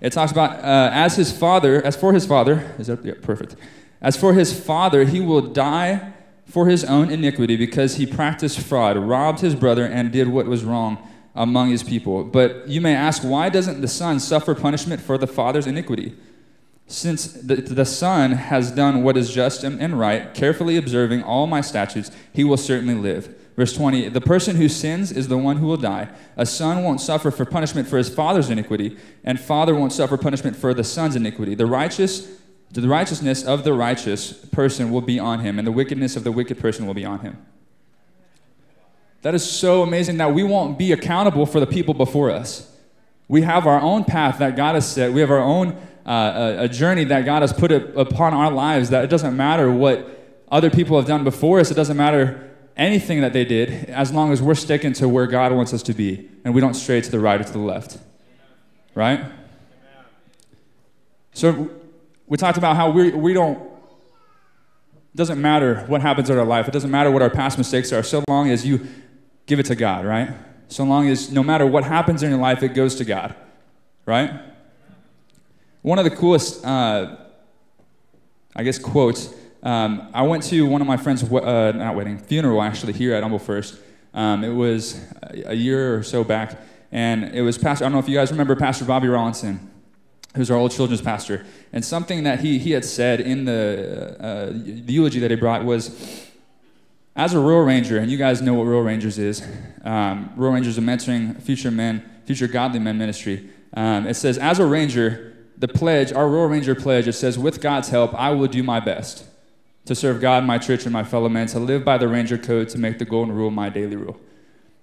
it talks about as for his father, he will die for his own iniquity, because he practiced fraud, robbed his brother, and did what was wrong among his people. But you may ask, why doesn't the son suffer punishment for the father's iniquity? Since the son has done what is just and right, carefully observing all my statutes, he will certainly live. Verse 20, the person who sins is the one who will die. A son won't suffer for punishment for his father's iniquity, and father won't suffer punishment for the son's iniquity. The righteousness of the righteous person will be on him, and the wickedness of the wicked person will be on him. That is so amazing that we won't be accountable for the people before us. We have our own path that God has set. We have our own a journey that God has put upon our lives, that it doesn't matter what other people have done before us. It doesn't matter anything that they did, as long as we're sticking to where God wants us to be and we don't stray to the right or to the left. Right? So we talked about how we don't, it doesn't matter what happens in our life. It doesn't matter what our past mistakes are, so long as you give it to God, right? So long as no matter what happens in your life, it goes to God, right? One of the coolest, quotes, I went to one of my friend's funeral, actually, here at Humble First. It was a year or so back, and it was Pastor, I don't know if you guys remember Pastor Bobby Rollinson, who's our old children's pastor, and something that he had said in the eulogy that he brought was, as a Royal Ranger, and you guys know what Royal Rangers is, Royal Rangers are mentoring future godly men ministry. It says, as a Ranger, the pledge, our Royal Ranger pledge, it says, with God's help, I will do my best to serve God, my church, and my fellow men, to live by the Ranger code, to make the golden rule my daily rule.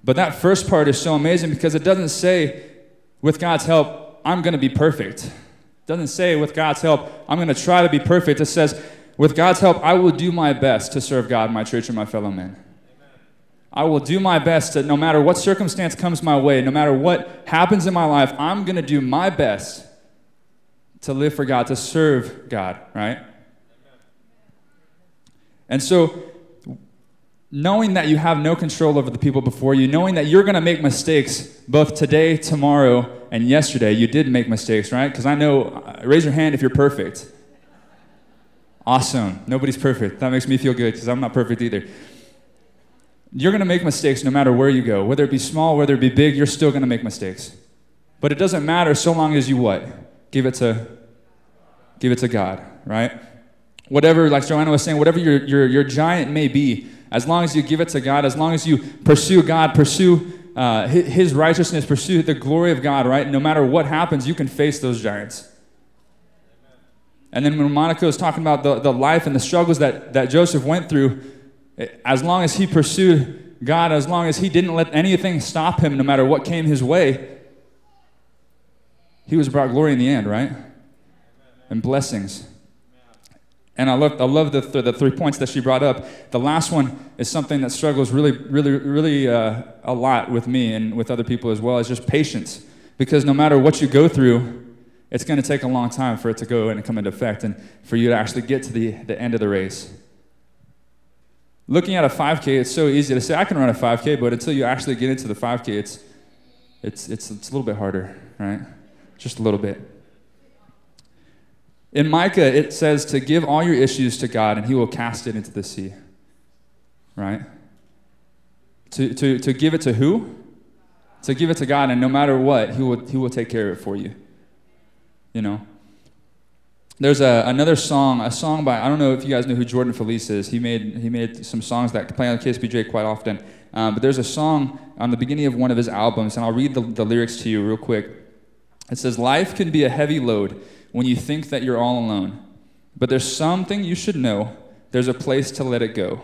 But that first part is so amazing because it doesn't say, with God's help, I'm going to be perfect. It doesn't say, with God's help, I'm going to try to be perfect. It says, with God's help, I will do my best to serve God, my church, and my fellow men. I will do my best to, no matter what circumstance comes my way, no matter what happens in my life, I'm going to do my best to live for God, to serve God, right? And so, knowing that you have no control over the people before you, knowing that you're going to make mistakes both today, tomorrow, and yesterday, you did make mistakes, right? Because I know, raise your hand if you're perfect. Awesome. Nobody's perfect. That makes me feel good because I'm not perfect either. You're going to make mistakes no matter where you go. Whether it be small, whether it be big, you're still going to make mistakes. But it doesn't matter so long as you what? Give it to God, right? Whatever, like Joanna was saying, whatever your giant may be, as long as you give it to God, as long as you pursue God, pursue His righteousness, pursue the glory of God, right? No matter what happens, you can face those giants. And then when Monica was talking about the life and the struggles that Joseph went through, as long as he pursued God, as long as he didn't let anything stop him, no matter what came his way, he was brought glory in the end, right? And blessings. And I love the 3 points that she brought up. The last one is something that struggles really a lot with me and with other people as well. It's just patience. Because no matter what you go through, it's going to take a long time for it to go and come into effect and for you to actually get to the end of the race. Looking at a 5K, it's so easy to say, I can run a 5K, but until you actually get into the 5K, it's a little bit harder, right? Just a little bit. In Micah, it says to give all your issues to God and He will cast it into the sea, right? To give it to who? To give it to God, and no matter what, He will take care of it for you. You know, there's another song, a song by, I don't know if you guys know who Jordan Felice is. He made some songs that play on KSBJ quite often. But there's a song on the beginning of one of his albums, and I'll read the lyrics to you real quick. It says, life can be a heavy load when you think that you're all alone. But there's something you should know. There's a place to let it go.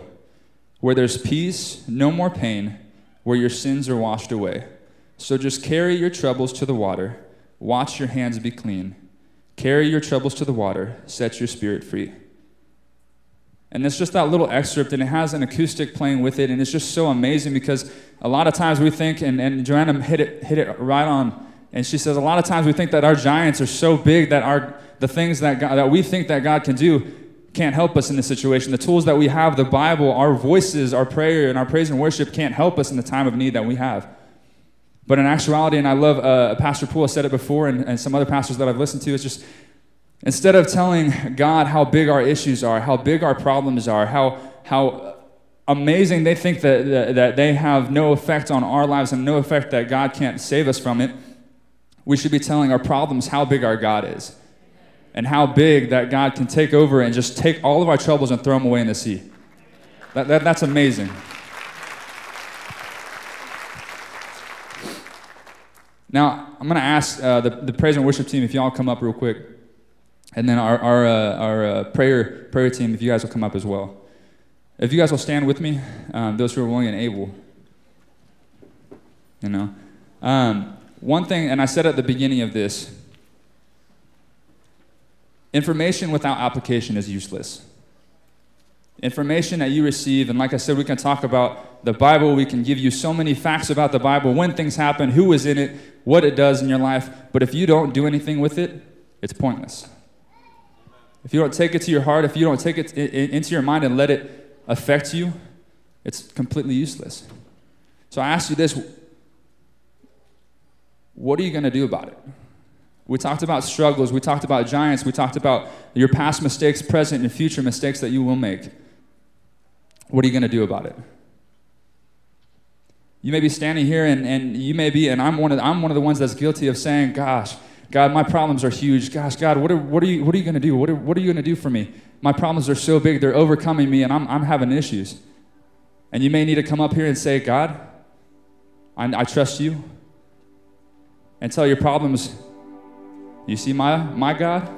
Where there's peace, no more pain, where your sins are washed away. So just carry your troubles to the water. Watch your hands be clean. Carry your troubles to the water. Set your spirit free. And it's just that little excerpt, and it has an acoustic playing with it, and it's just so amazing because a lot of times we think, and Joanna hit it right on, and she says a lot of times we think that our giants are so big that the things that we think that God can do can't help us in this situation. The tools that we have, the Bible, our voices, our prayer, and our praise and worship can't help us in the time of need that we have. But in actuality, and I love Pastor Poole has said it before, and some other pastors that I've listened to, it's just instead of telling God how big our issues are, how big our problems are, how amazing they think that they have no effect on our lives and no effect that God can't save us from it, we should be telling our problems how big our God is and how big that God can take over and just take all of our troubles and throw them away in the sea. That's amazing. Now, I'm going to ask the praise and worship team if y'all come up real quick. And then our prayer team, if you guys will come up as well. If you guys will stand with me, those who are willing and able. You know. One thing, and I said at the beginning of this, information without application is useless. Information that you receive, and like I said, we can talk about the Bible, we can give you so many facts about the Bible, when things happen, who is in it, what it does in your life, but if you don't do anything with it, it's pointless. If you don't take it to your heart, if you don't take it into your mind and let it affect you, it's completely useless. So I ask you this, what are you going to do about it? We talked about struggles, we talked about giants, we talked about your past mistakes, present and future mistakes that you will make. What are you going to do about it? You may be standing here and you may be, and I'm one of the ones that's guilty of saying, gosh, God, my problems are huge. Gosh, God, what are you going to do? What are you going to do for me? My problems are so big, they're overcoming me, and I'm having issues. And you may need to come up here and say, God, I trust you. And tell your problems, you see my God?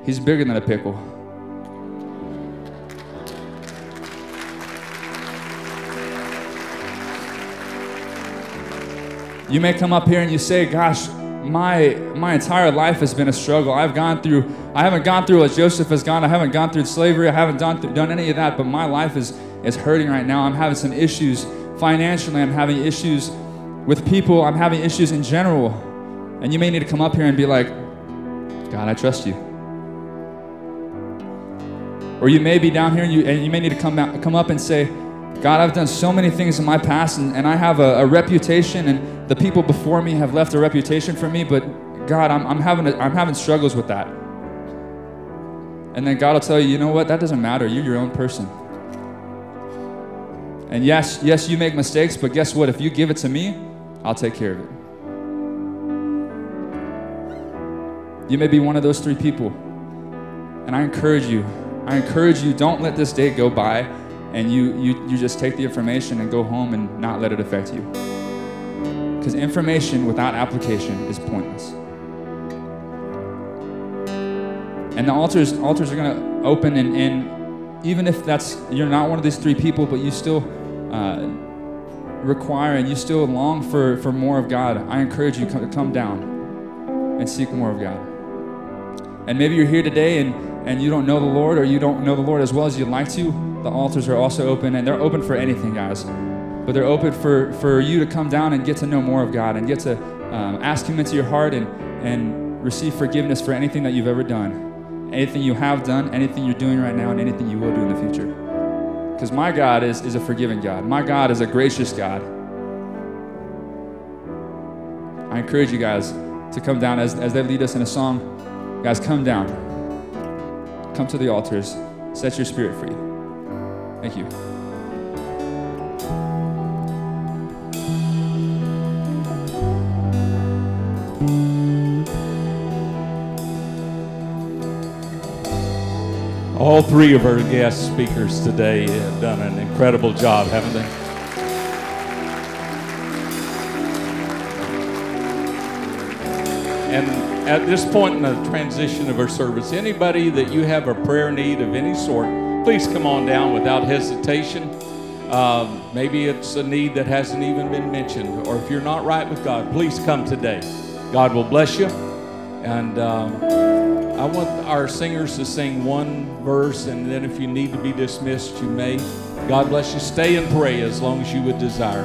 He's bigger than a pickle. You may come up here and you say, gosh, my entire life has been a struggle. I haven't gone through what Joseph has gone. I haven't gone through slavery. I haven't done any of that, but my life is hurting right now. I'm having some issues financially. I'm having issues with people. I'm having issues in general. And you may need to come up here and be like, God, I trust you. Or you may be down here and you may need to come up and say, God, I've done so many things in my past and I have a reputation and the people before me have left a reputation for me, but God, I'm having struggles with that. And then God will tell you, you know what, that doesn't matter. You're your own person. And yes, you make mistakes, but guess what? If you give it to me, I'll take care of it. You may be one of those three people. And I encourage you, don't let this day go by and you just take the information and go home and not let it affect you. Because information without application is pointless. And the altars are going to open, and even if you're not one of these three people, but you still require and you still long for more of God, I encourage you to come down and seek more of God. And maybe you're here today and you don't know the Lord, or you don't know the Lord as well as you'd like to. The altars are also open, and they're open for anything, guys. But they're open for you to come down and get to know more of God and get to ask Him into your heart and receive forgiveness for anything that you've ever done, anything you have done, anything you're doing right now, and anything you will do in the future. Because my God is a forgiving God. My God is a gracious God. I encourage you guys to come down as they lead us in a song. Guys, come down. Come to the altars. Set your spirit free. Thank you. All three of our guest speakers today have done an incredible job, haven't they? And at this point in the transition of our service, anybody that you have a prayer need of any sort, please come on down without hesitation. Maybe it's a need that hasn't even been mentioned, or if you're not right with God, please come today. God will bless you. And I want our singers to sing one verse, and then if you need to be dismissed, you may. God bless you. Stay and pray as long as you would desire.